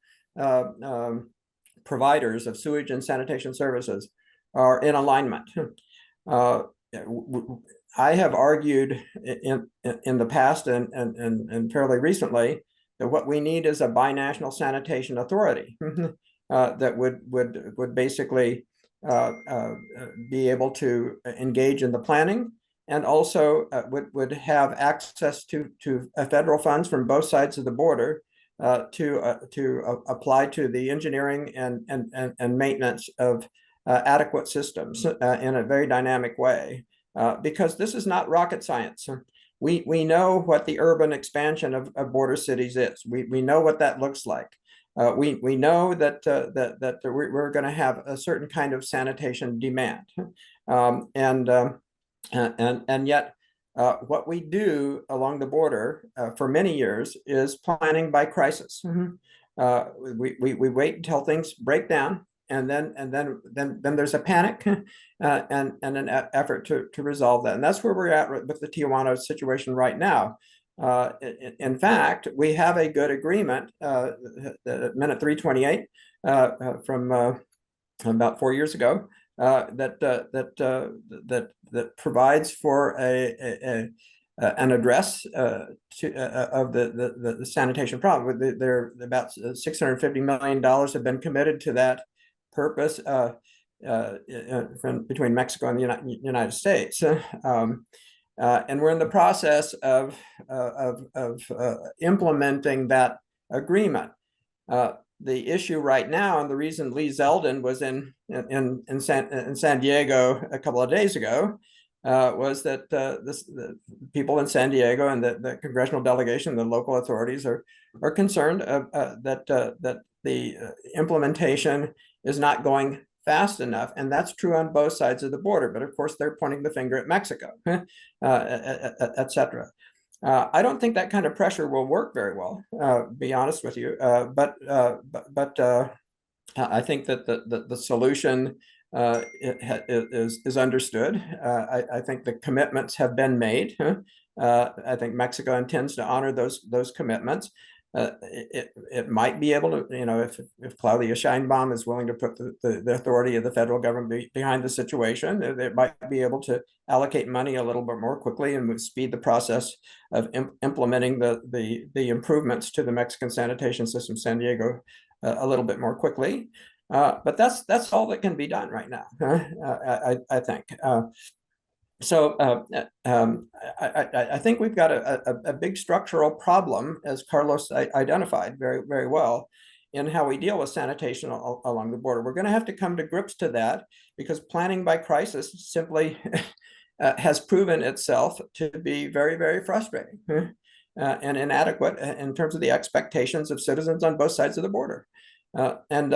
providers of sewage and sanitation services are in alignment. I have argued in the past and fairly recently that what we need is a binational sanitation authority that would basically be able to engage in the planning and also would have access to federal funds from both sides of the border to apply to the engineering and maintenance of adequate systems in a very dynamic way, because this is not rocket science. We know what the urban expansion of border cities is. We know what that looks like. We know that we're going to have a certain kind of sanitation demand, and yet what we do along the border for many years is planning by crisis. We wait until things break down, and then there's a panic and an effort to resolve that. And that's where we're at with the Tijuana situation right now. In fact, we have a good agreement, minute 328 from about 4 years ago, that provides for an address of the sanitation problem. There about $650 million have been committed to that purpose between Mexico and the United States. And we're in the process of implementing that agreement. The issue right now, and the reason Lee Zeldin was in San Diego a couple of days ago, was that the people in San Diego and the congressional delegation, the local authorities are concerned that the implementation is not going fast enough, and that's true on both sides of the border. But of course, they're pointing the finger at Mexico, et cetera. I don't think that kind of pressure will work very well, be honest with you. But I think that the solution is understood. I think the commitments have been made. I think Mexico intends to honor those commitments. It might be able to, if Claudia Sheinbaum is willing to put the authority of the federal government behind the situation, it might be able to allocate money a little bit more quickly and speed the process of implementing the improvements to the Mexican sanitation system, San Diego, a little bit more quickly. But that's all that can be done right now, I think. So I think we've got a big structural problem, as Carlos identified very, very well, in how we deal with sanitation along the border. We're going to have to come to grips to that, because planning by crisis simply has proven itself to be very, very frustrating and inadequate in terms of the expectations of citizens on both sides of the border. And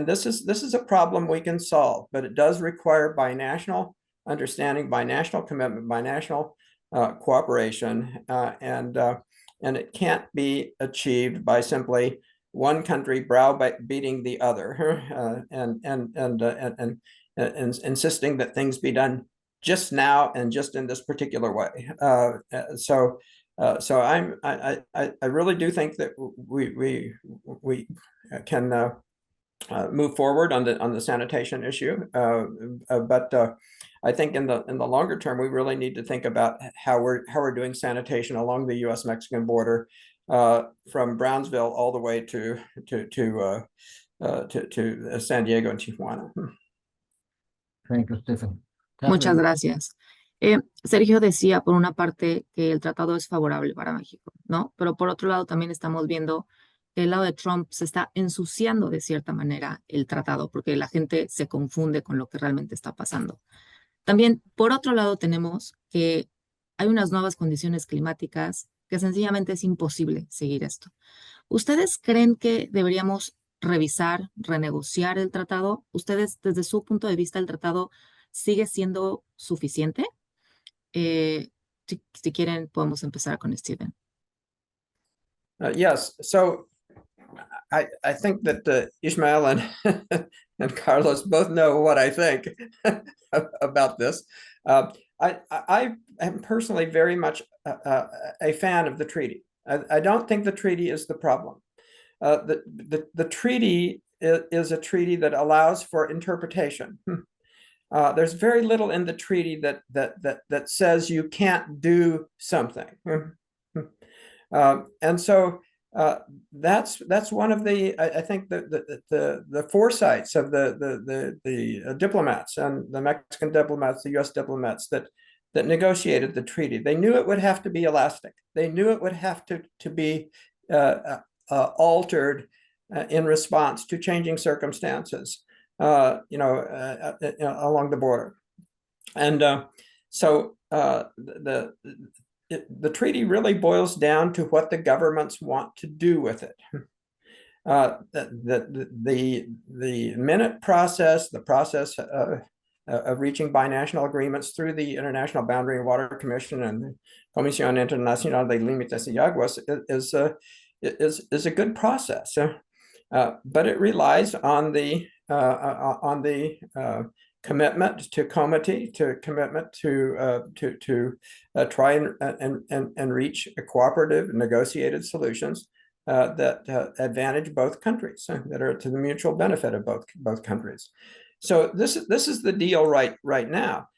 this is a problem we can solve, but it does require binational understanding, binational commitment, binational cooperation, and it can't be achieved by simply one country browbeating the other and insisting that things be done just now and just in this particular way. So I really do think that we can move forward on the sanitation issue, but I think in the longer term, we really need to think about how we're doing sanitation along the U.S.-Mexican border, from Brownsville all the way to San Diego and Tijuana. Thank you, Stephen. Muchas gracias. Sergio decía, por una parte, que el tratado es favorable para México, ¿no? Pero por otro lado, también estamos viendo que el lado de Trump se está ensuciando de cierta manera el tratado, porque la gente se confunde con lo que realmente está pasando. También, por otro lado, tenemos que hay unas nuevas condiciones climáticas que sencillamente es imposible seguir esto. ¿Ustedes creen que deberíamos revisar, renegociar el tratado? ¿Ustedes, desde su punto de vista, el tratado sigue siendo suficiente? Si quieren, podemos empezar con Stephen. Yes. So I think that Ismael and Carlos both know what I think about this. I am personally very much a fan of the treaty. I don't think the treaty is the problem. The treaty is a treaty that allows for interpretation. There's very little in the treaty that says you can't do something. And so that's one of the, I think the foresights of the diplomats and the Mexican diplomats, the U.S. diplomats that negotiated the treaty. They knew it would have to be elastic. They knew it would have to be altered in response to changing circumstances, along the border. And so the treaty really boils down to what the governments want to do with it. The minute process, the process of reaching binational agreements through the International Boundary and Water Commission and the Comisión Internacional de Límites y Aguas is a good process. But it relies on the commitment to comity, to commitment to try and reach cooperative negotiated solutions that advantage both countries, that are to the mutual benefit of both countries. So this is the deal right now.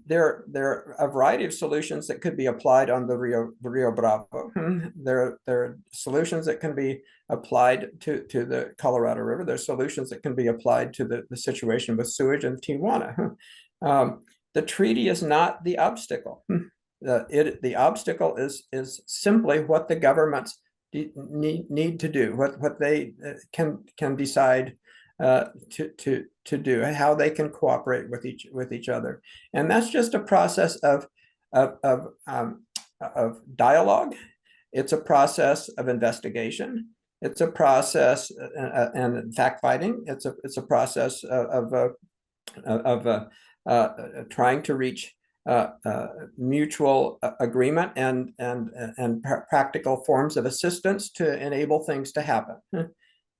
There are a variety of solutions that could be applied on the Rio Bravo. There are solutions that can be applied to the Colorado River. There are solutions that can be applied to the situation with sewage in Tijuana. The treaty is not the obstacle. The obstacle is simply what the governments need to do, what they can decide to do, how they can cooperate with each other, and that's just a process of dialogue. It's a process of investigation. It's a process and fact finding. It's a process of trying to reach mutual agreement and practical forms of assistance to enable things to happen.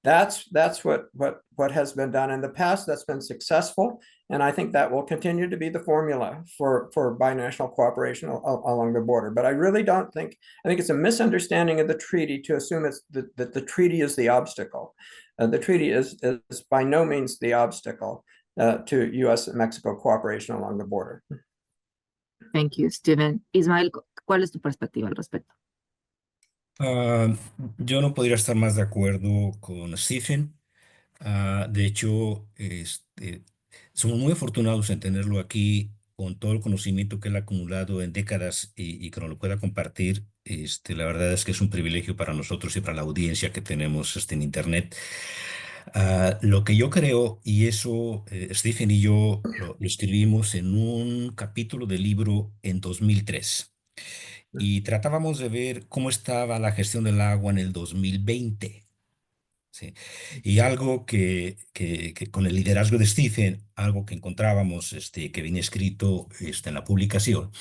That's what has been done in the past. That's been successful, and I think that will continue to be the formula for binational cooperation along the border. But I really don't think, I think it's a misunderstanding of the treaty to assume that the treaty is the obstacle. The treaty is by no means the obstacle to U.S. and Mexico cooperation along the border. Thank you, Stephen. Ismael, ¿cuál es tu perspectiva al respecto? Yo no podría estar más de acuerdo con Stephen. De hecho, somos muy afortunados en tenerlo aquí con todo el conocimiento que él ha acumulado en décadas y que nos lo pueda compartir. La verdad es que es un privilegio para nosotros y para la audiencia que tenemos en Internet. Lo que yo creo, y eso Stephen y yo lo escribimos en un capítulo del libro en 2003. Y tratábamos de ver cómo estaba la gestión del agua en el 2020. ¿Sí? Y algo que con el liderazgo de Stephen, algo que encontrábamos, que viene escrito en la publicación,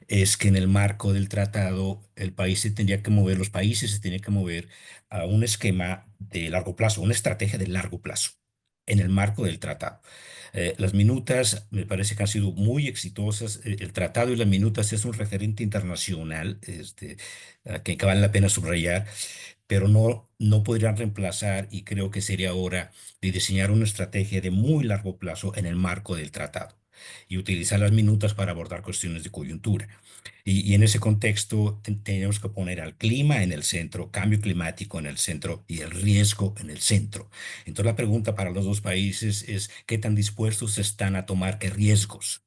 es que en el marco del tratado el país se tendría que mover, los países se tenían que mover a un esquema de largo plazo, una estrategia de largo plazo en el marco del tratado. Las minutas me parece que han sido muy exitosas. El tratado y las minutas es un referente internacional que vale la pena subrayar, pero no podrían reemplazar, y creo que sería hora de diseñar una estrategia de muy largo plazo en el marco del tratado y utilizar las minutas para abordar cuestiones de coyuntura. Y en ese contexto tenemos que poner al clima en el centro, cambio climático en el centro y el riesgo en el centro. Entonces la pregunta para los dos países es ¿qué tan dispuestos están a tomar qué riesgos?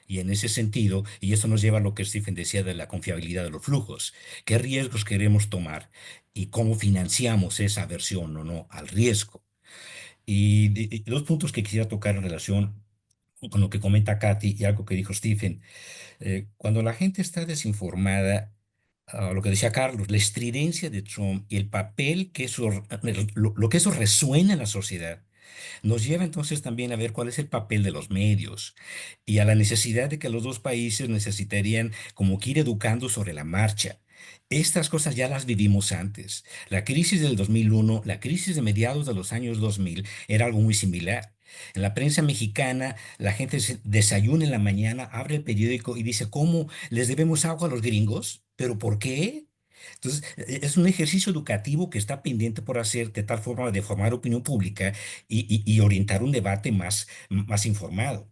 Y en ese sentido, y esto nos lleva a lo que Stephen decía de la confiabilidad de los flujos, ¿qué riesgos queremos tomar y cómo financiamos esa aversión o no al riesgo? Y dos puntos que quisiera tocar en relación con lo que comenta Katy y algo que dijo Stephen. Cuando la gente está desinformada, lo que decía Carlos, la estridencia de Trump y el papel que eso, lo que eso resuena en la sociedad, nos lleva entonces también a ver cuál es el papel de los medios y a la necesidad de que los dos países necesitarían como que ir educando sobre la marcha. Estas cosas ya las vivimos antes. La crisis del 2001, la crisis de mediados de los años 2000 era algo muy similar. En la prensa mexicana, la gente desayuna en la mañana, abre el periódico y dice, ¿cómo les debemos agua a los gringos? ¿Pero por qué? Entonces, es un ejercicio educativo que está pendiente por hacer de tal forma de formar opinión pública y orientar un debate más informado.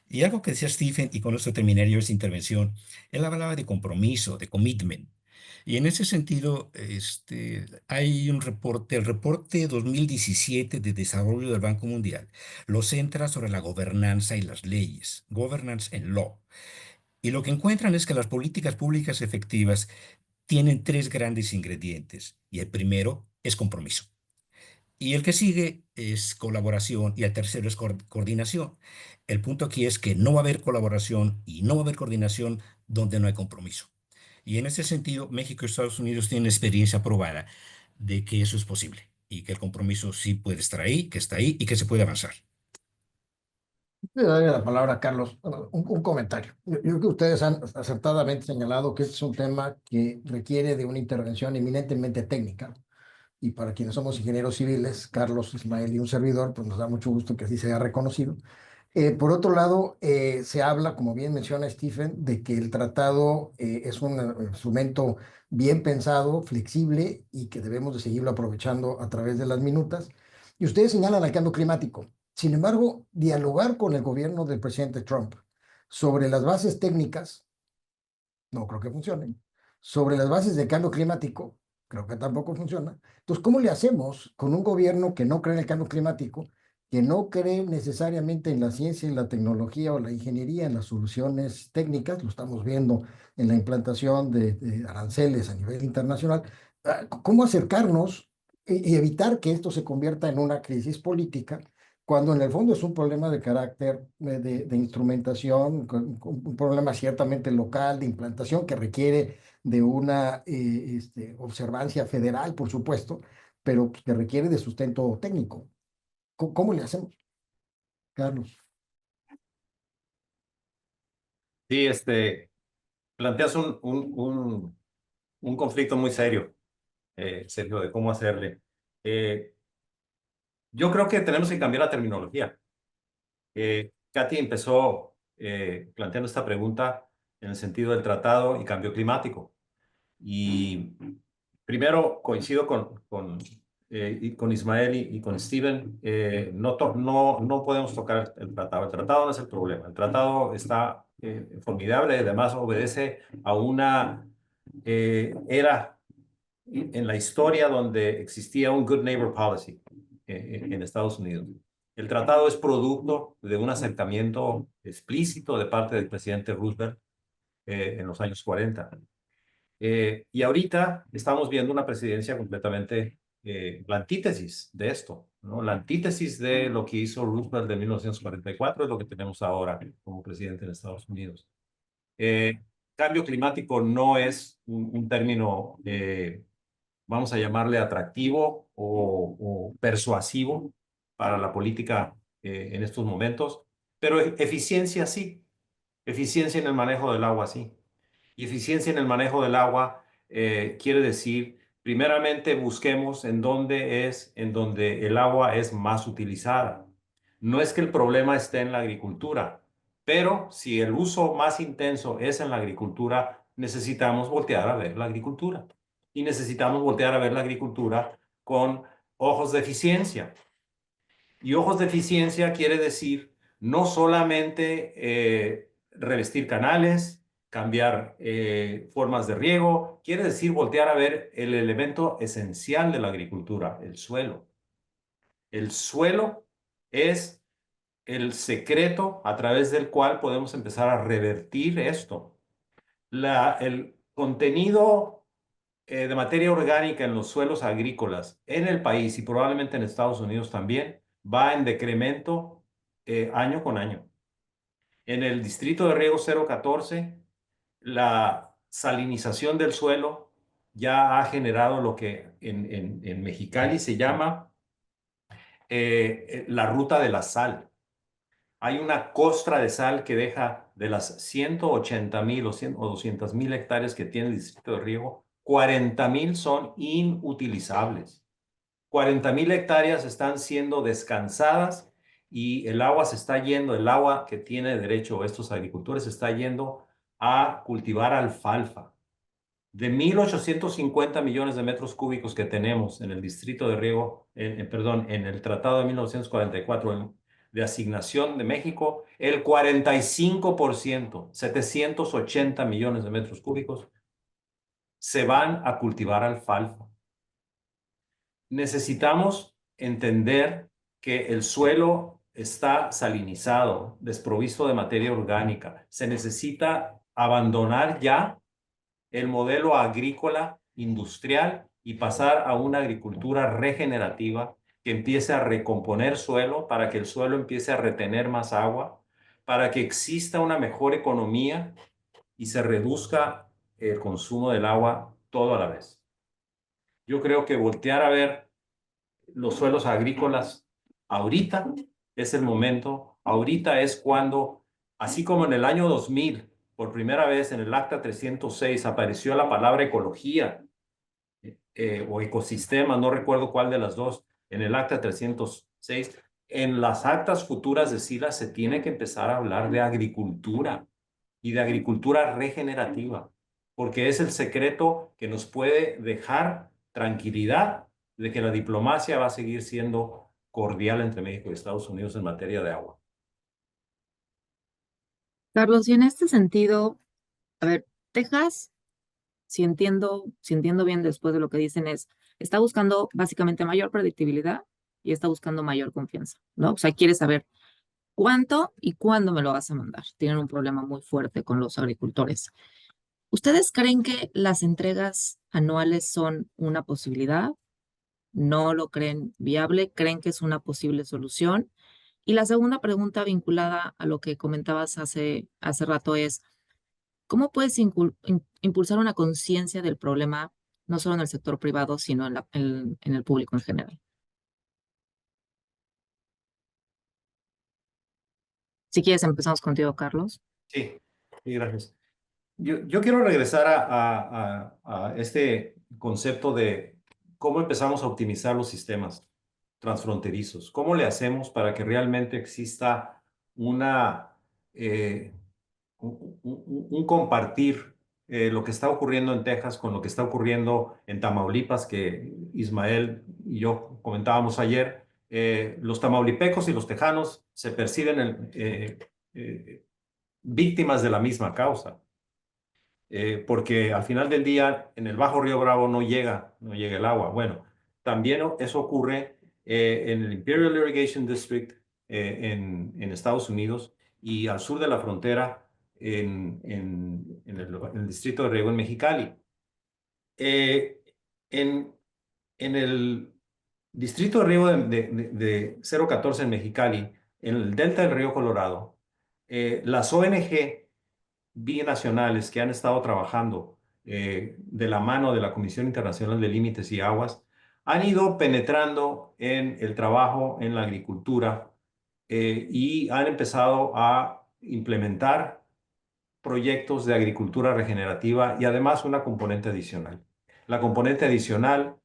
Y algo que decía Stephen, y con esto terminaría yo esta intervención, él hablaba de compromiso, de commitment. Y en ese sentido, hay un reporte, el reporte 2017 de desarrollo del Banco Mundial, lo centra sobre la gobernanza y las leyes, governance and law. Y lo que encuentran es que las políticas públicas efectivas tienen tres grandes ingredientes, y el primero es compromiso. Y el que sigue es colaboración y el tercero es coordinación. El punto aquí es que no va a haber colaboración y no va a haber coordinación donde no hay compromiso. Y en ese sentido, México y Estados Unidos tienen experiencia probada de que eso es posible y que el compromiso sí puede estar ahí, que está ahí y que se puede avanzar. Le doy la palabra a Carlos. Bueno, un comentario. Yo creo que ustedes han acertadamente señalado que este es un tema que requiere de una intervención eminentemente técnica. Y para quienes somos ingenieros civiles, Carlos, Ismael y un servidor, pues nos da mucho gusto que así se haya reconocido. Por otro lado, se habla, como bien menciona Stephen, de que el tratado es un instrumento bien pensado, flexible y que debemos de seguirlo aprovechando a través de las minutas. Y ustedes señalan el cambio climático. Sin embargo, dialogar con el gobierno del presidente Trump sobre las bases técnicas no creo que funcionen. Sobre las bases del cambio climático, creo que tampoco funciona. Entonces, ¿cómo le hacemos con un gobierno que no cree en el cambio climático, que no cree necesariamente en la ciencia y la tecnología o la ingeniería, en las soluciones técnicas? Lo estamos viendo en la implantación de aranceles a nivel internacional. ¿Cómo acercarnos y evitar que esto se convierta en una crisis política? Cuando en el fondo es un problema de carácter de instrumentación, con un problema ciertamente local, de implantación, que requiere de una observancia federal, por supuesto, pero que requiere de sustento técnico. ¿Cómo le hacemos, Carlos? Sí, planteas un conflicto muy serio, Sergio, de cómo hacerle. Yo creo que tenemos que cambiar la terminología. Katy empezó planteando esta pregunta en el sentido del tratado y cambio climático. Y primero coincido con Ismael y con Steven. No podemos tocar el tratado. El tratado no es el problema. El tratado está formidable y además obedece a una era en la historia donde existía un Good Neighbor Policy en Estados Unidos. El tratado es producto de un acercamiento explícito de parte del presidente Roosevelt en los años 40. Y ahorita estamos viendo una presidencia completamente la antítesis de esto, ¿no? La antítesis de lo que hizo Roosevelt de 1944 es lo que tenemos ahora como presidente de Estados Unidos. Cambio climático no es un término, vamos a llamarle atractivo o persuasivo para la política en estos momentos, pero eficiencia sí, eficiencia en el manejo del agua sí. Y eficiencia en el manejo del agua quiere decir, primeramente busquemos en dónde el agua es más utilizada. No es que el problema esté en la agricultura, pero si el uso más intenso es en la agricultura, necesitamos voltear a ver la agricultura. Y necesitamos voltear a ver la agricultura con ojos de eficiencia. Y ojos de eficiencia quiere decir no solamente revestir canales, cambiar formas de riego, quiere decir voltear a ver el elemento esencial de la agricultura, el suelo. El suelo es el secreto a través del cual podemos empezar a revertir esto. El contenido de materia orgánica en los suelos agrícolas en el país y probablemente en Estados Unidos también va en decremento año con año. En el distrito de riego 014, la salinización del suelo ya ha generado lo que en Mexicali se llama la ruta de la sal. Hay una costra de sal que deja de las 180,000 o 200,000 hectáreas que tiene el distrito de riego, 40,000 son inutilizables. 40,000 hectáreas están siendo descansadas y el agua se está yendo, el agua que tiene derecho estos agricultores se está yendo a cultivar alfalfa. De 1,850 millones de metros cúbicos que tenemos en el distrito de riego, en el Tratado de 1944 de asignación de México, el 45%, 780 millones de metros cúbicos, se van a cultivar alfalfa. Necesitamos entender que el suelo está salinizado, desprovisto de materia orgánica. Se necesita abandonar ya el modelo agrícola industrial y pasar a una agricultura regenerativa que empiece a recomponer suelo para que el suelo empiece a retener más agua, para que exista una mejor economía y se reduzca el consumo del agua todo a la vez. Yo creo que voltear a ver los suelos agrícolas ahorita es el momento Ahorita es cuando, así como en el año 2000, por primera vez en el Acta 306 apareció la palabra ecología o ecosistema, no recuerdo cuál de las dos, en el Acta 306, en las actas futuras de SILA se tiene que empezar a hablar de agricultura y de agricultura regenerativa, porque es el secreto que nos puede dejar tranquilidad de que la diplomacia va a seguir siendo cordial entre México y Estados Unidos en materia de agua. Carlos, y en este sentido, a ver, Texas, si entiendo bien después de lo que dicen, está buscando básicamente mayor predictibilidad y está buscando mayor confianza, ¿no? O sea, quiere saber cuánto y cuándo me lo vas a mandar. Tienen un problema muy fuerte con los agricultores. ¿Ustedes creen que las entregas anuales son una posibilidad? ¿No lo creen viable? ¿Creen que es una posible solución? Y la segunda pregunta vinculada a lo que comentabas hace rato es, ¿cómo puedes impulsar una conciencia del problema, no solo en el sector privado, sino en el público en general? Si quieres, empezamos contigo, Carlos. Sí, sí, gracias. Yo quiero regresar a este concepto de cómo empezamos a optimizar los sistemas transfronterizos. ¿Cómo le hacemos para que realmente exista una, un compartir lo que está ocurriendo en Texas con lo que está ocurriendo en Tamaulipas, que Ismael y yo comentábamos ayer? Los tamaulipecos y los tejanos se perciben víctimas de la misma causa. Porque al final del día en el Bajo Río Bravo no llega el agua. Bueno, también eso ocurre en el Imperial Irrigation District en Estados Unidos y al sur de la frontera en el distrito de riego en Mexicali. Eh, en, en el distrito de riego de 014 en Mexicali, en el delta del río Colorado, las ONG binacionales que han estado trabajando de la mano de la Comisión Internacional de Límites y Aguas han ido penetrando en el trabajo en la agricultura y han empezado a implementar proyectos de agricultura regenerativa y además una componente adicional. La componente adicional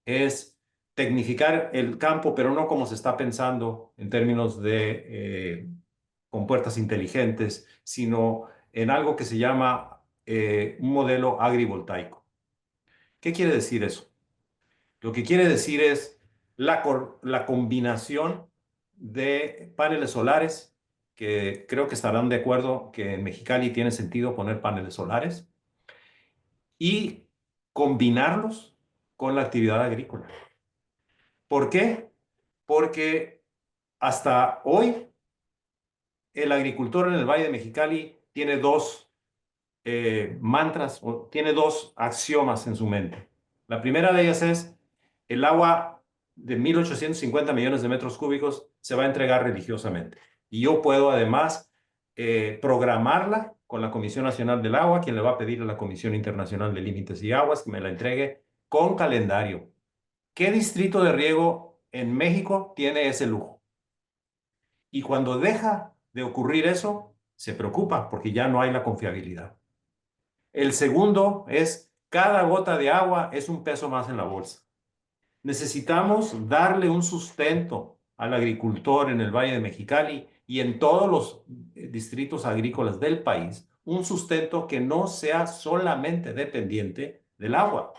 es tecnificar el campo, pero no como se está pensando en términos de compuertas inteligentes, sino en algo que se llama un modelo agrivoltaico. ¿Qué quiere decir eso? Lo que quiere decir es la combinación de paneles solares, que creo que estarán de acuerdo que en Mexicali tiene sentido poner paneles solares, y combinarlos con la actividad agrícola. ¿Por qué? Porque hasta hoy el agricultor en el Valle de Mexicali tiene dos mantras, o tiene dos axiomas en su mente. La primera de ellas es: el agua de 1.850 millones de metros cúbicos se va a entregar religiosamente. Y yo puedo además programarla con la Comisión Nacional del Agua, quien le va a pedir a la Comisión Internacional de Límites y Aguas que me la entregue con calendario. ¿Qué distrito de riego en México tiene ese lujo? Y cuando deja de ocurrir eso, se preocupa porque ya no hay la confiabilidad. El segundo es: cada gota de agua es un peso más en la bolsa. Necesitamos darle un sustento al agricultor en el Valle de Mexicali y en todos los distritos agrícolas del país, un sustento que no sea solamente dependiente del agua.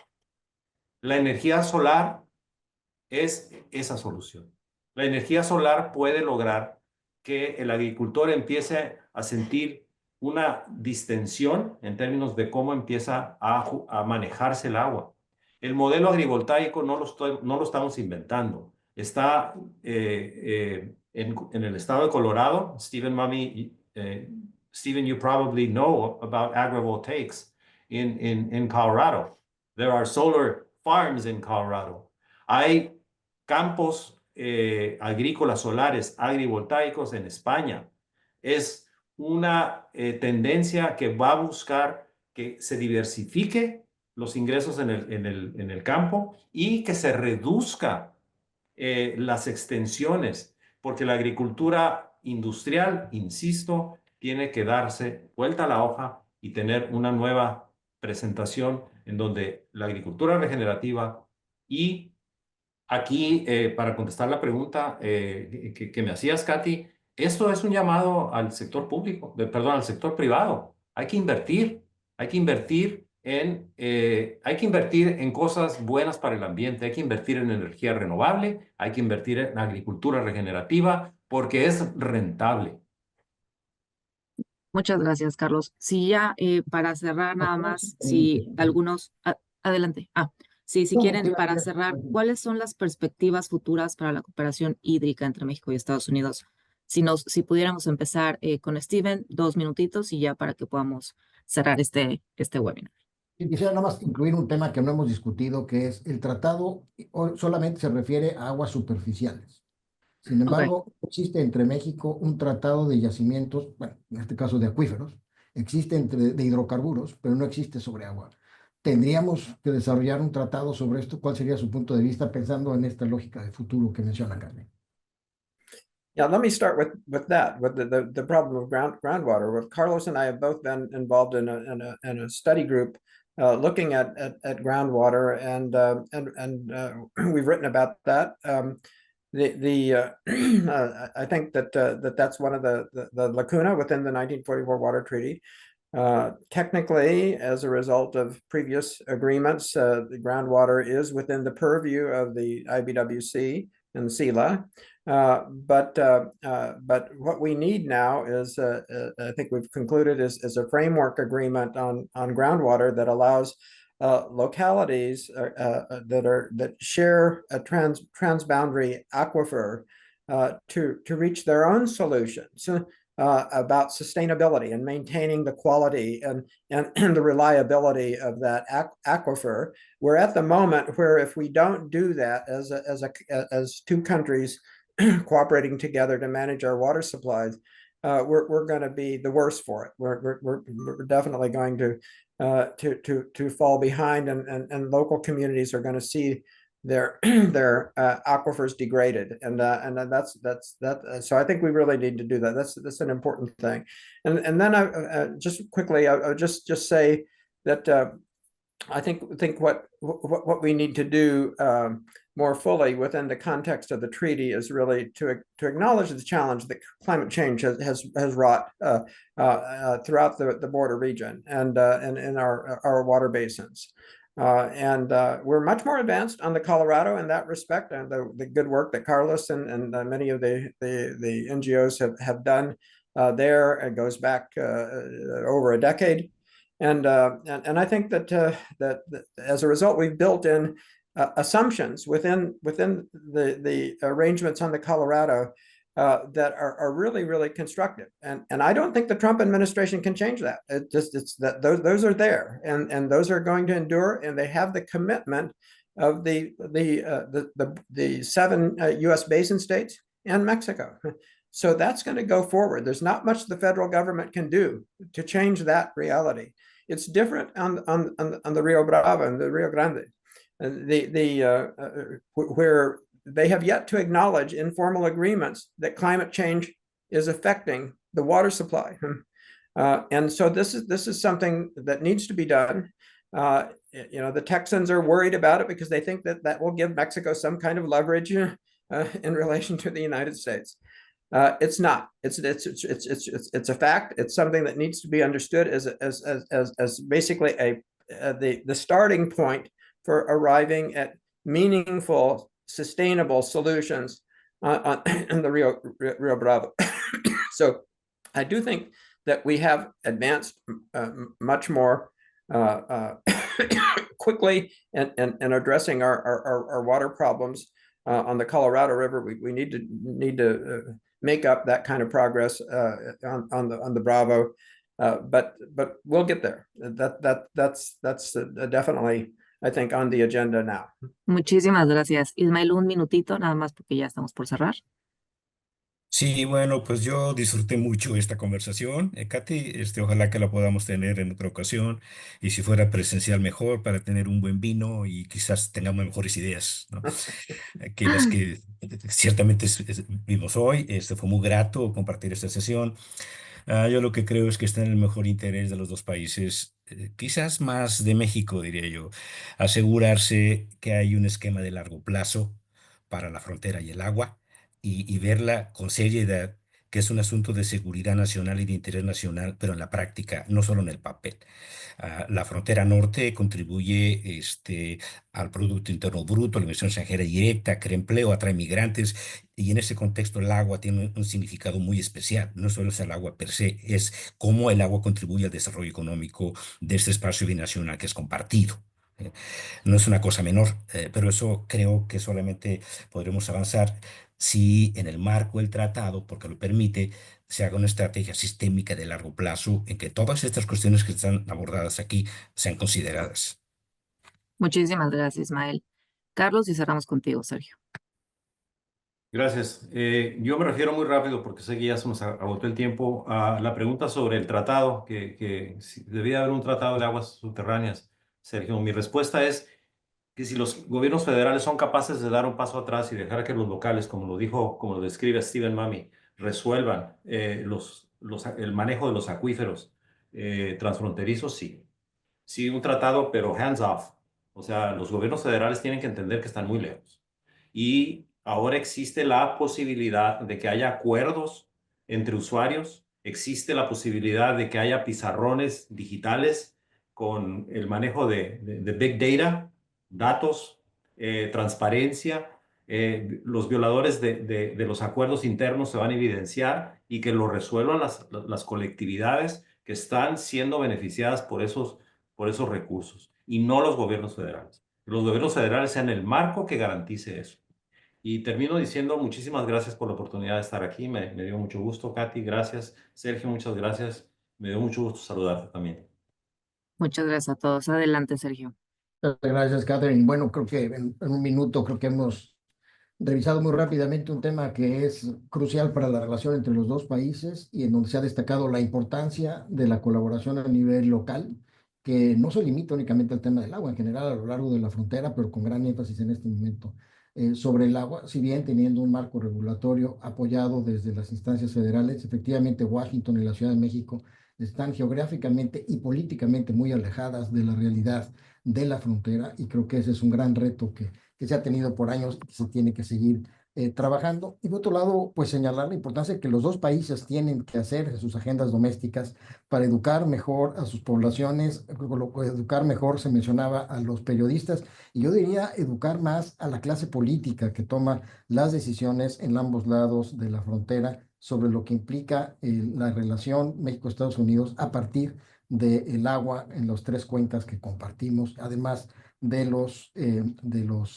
La energía solar es esa solución. La energía solar puede lograr que el agricultor empiece a sentir una distensión en términos de cómo empieza a manejarse el agua. El modelo agrivoltaico no lo estamos inventando. Está en el estado de Colorado. Stephen, you probably know about agrivoltaics in Colorado. There are solar farms in Colorado. Hay campos agrícolas solares agrivoltaicos en España. Es una tendencia que va a buscar que se diversifique los ingresos en el campo y que se reduzca las extensiones, porque la agricultura industrial, insisto, tiene que darse vuelta a la hoja y tener una nueva presentación en donde la agricultura regenerativa y aquí, para contestar la pregunta que me hacías, Katy, esto es un llamado al sector público, perdón, al sector privado. Hay que invertir hay que invertir en cosas buenas para el ambiente, hay que invertir en energía renovable, hay que invertir en agricultura regenerativa, porque es rentable. Muchas gracias, Carlos. Si ya para cerrar nada más, si algunos, adelante. Sí, si No, quieren, tranquila, para tranquila, cerrar, tranquila. ¿cuáles son las perspectivas futuras para la cooperación hídrica entre México y Estados Unidos? Si pudiéramos empezar con Steven, 2 minutitos y ya para que podamos cerrar este webinar. Y quisiera nada más incluir un tema que no hemos discutido, que es el tratado solamente se refiere a aguas superficiales. Sin Ok. embargo, existe entre México un tratado de yacimientos, bueno, en este caso de acuíferos, existe de hidrocarburos, pero no existe sobre agua. ¿Tendríamos que desarrollar un tratado sobre esto? ¿Cuál sería su punto de vista pensando en esta lógica de futuro que menciona Carmen? Yeah, let me start with that, with the problem of groundwater. With Carlos and I have both been involved in a study group looking at groundwater, and we've written about that. I think that that's one of the lacuna within the 1944 Water Treaty. Technically, as a result of previous agreements, the groundwater is within the purview of the IBWC and CELA. But what we need now is, I think we've concluded, is a framework agreement on groundwater that allows localities that share a transboundary aquifer to reach their own solutions about sustainability and maintaining the quality and the reliability of that aquifer. We're at the moment where if we don't do that as two countries cooperating together to manage our water supplies, we're going to be the worse for it. We're definitely going to fall behind, and local communities are going to see their aquifers degraded, and that's that. So I think we really need to do that. That's an important thing. And then just quickly, I'll just say that I think what we need to do more fully within the context of the treaty is really to acknowledge the challenge that climate change has wrought throughout the border region and in our water basins. And we're much more advanced on the Colorado in that respect, and the good work that Carlos and many of the NGOs have done there. It goes back over a decade. And I think that as a result, we've built in assumptions within the arrangements on the Colorado that are really constructive. And I don't think the Trump administration can change that. It's that those are there, and those are going to endure, and they have the commitment of the 7 U.S. basin states and Mexico. So that's going to go forward. There's not much the federal government can do to change that reality. It's different on the Rio Bravo and the Rio Grande, where they have yet to acknowledge informal agreements that climate change is affecting the water supply. And so this is something that needs to be done. The Texans are worried about it because they think that will give Mexico some kind of leverage in relation to the United States. It's not. It's a fact. It's something that needs to be understood as basically the starting point for arriving at meaningful, sustainable solutions in the Rio Bravo. So I do think that we have advanced much more quickly in addressing our water problems on the Colorado River. We need to make up that kind of progress on the Bravo, but we'll get there. That's definitely, I think, on the agenda now. Muchísimas gracias. Ismael, 1 minutito, nada más porque ya estamos por cerrar. Sí, bueno, pues yo disfruté mucho esta conversación, Katy. Ojalá que la podamos tener en otra ocasión, y si fuera presencial mejor, para tener un buen vino y quizás tengamos mejores ideas, ¿no? Que las que ciertamente vimos hoy, fue muy grato compartir esta sesión. Yo lo que creo es que está en el mejor interés de los dos países, quizás más de México, diría yo, asegurarse que hay un esquema de largo plazo para la frontera y el agua y verla con seriedad, que es un asunto de seguridad nacional y de interés nacional, pero en la práctica, no solo en el papel. La frontera norte contribuye al Producto Interno Bruto, a la inversión extranjera directa, crea empleo, atrae migrantes, y en ese contexto el agua tiene un significado muy especial. No solo es el agua per se, es cómo el agua contribuye al desarrollo económico de este espacio binacional que es compartido. No es una cosa menor, pero eso creo que solamente podremos avanzar si en el marco del tratado, porque lo permite, se haga una estrategia sistémica de largo plazo en que todas estas cuestiones que están abordadas aquí sean consideradas. Muchísimas gracias, Ismael. Carlos, y cerramos contigo, Sergio. Gracias. Yo me refiero muy rápido porque sé que ya se nos agotó el tiempo a la pregunta sobre el tratado, que si debía haber un tratado de aguas subterráneas. Sergio, mi respuesta es que si los gobiernos federales son capaces de dar un paso atrás y dejar que los locales, como lo describe Stephen Mami, resuelvan el manejo de los acuíferos transfronterizos, sí. Sí, un tratado, pero hands off. O sea, los gobiernos federales tienen que entender que están muy lejos. Y ahora existe la posibilidad de que haya acuerdos entre usuarios, existe la posibilidad de que haya pizarrones digitales con el manejo de Big Data, datos, transparencia. Los violadores de los acuerdos internos se van a evidenciar y que lo resuelvan las colectividades que están siendo beneficiadas por esos recursos y no los gobiernos federales. Los gobiernos federales sean el marco que garantice eso. Y termino diciendo muchísimas gracias por la oportunidad de estar aquí. Me dio mucho gusto, Katy, gracias. Sergio, muchas gracias. Me dio mucho gusto saludarte también. Muchas gracias a todos. Adelante, Sergio. Gracias, Catherine. Bueno, creo que en un minuto creo que hemos revisado muy rápidamente un tema que es crucial para la relación entre los dos países y en donde se ha destacado la importancia de la colaboración a nivel local, que no se limita únicamente al tema del agua, en general a lo largo de la frontera, pero con gran énfasis en este momento sobre el agua, si bien teniendo un marco regulatorio apoyado desde las instancias federales, efectivamente Washington y la Ciudad de México están geográficamente y políticamente muy alejadas de la realidad de la frontera y creo que ese es un gran reto que se ha tenido por años y que se tiene que seguir trabajando. Y por otro lado, pues señalar la importancia que los dos países tienen que hacer en sus agendas domésticas para educar mejor a sus poblaciones, educar mejor, se mencionaba, a los periodistas, y yo diría educar más a la clase política que toma las decisiones en ambos lados de la frontera sobre lo que implica la relación México-Estados Unidos a partir del agua en las tres cuencas que compartimos, además de los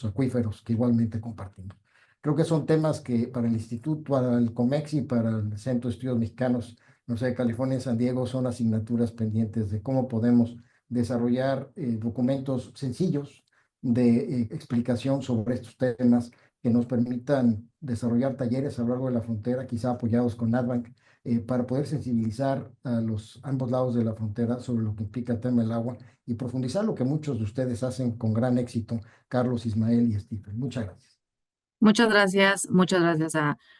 acuíferos que igualmente compartimos. Creo que son temas que para el Instituto, para el COMEXI, para el Centro de Estudios Mexicanos, no sé, de California y San Diego, son asignaturas pendientes de cómo podemos desarrollar documentos sencillos de explicación sobre estos temas que nos permitan desarrollar talleres a lo largo de la frontera, quizá apoyados con NatBank, para poder sensibilizar a ambos lados de la frontera sobre lo que implica el tema del agua y profundizar lo que muchos de ustedes hacen con gran éxito, Carlos, Ismael y Stephen. Muchas gracias. Muchas gracias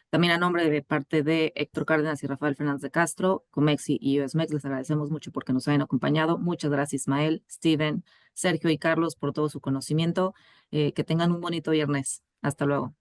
también a nombre de parte de Héctor Cárdenas y Rafael Fernández de Castro, Comexi y USMEX, les agradecemos mucho porque nos hayan acompañado. Muchas gracias, Ismael, Steven, Sergio y Carlos, por todo su conocimiento. Que tengan un bonito viernes. Hasta luego.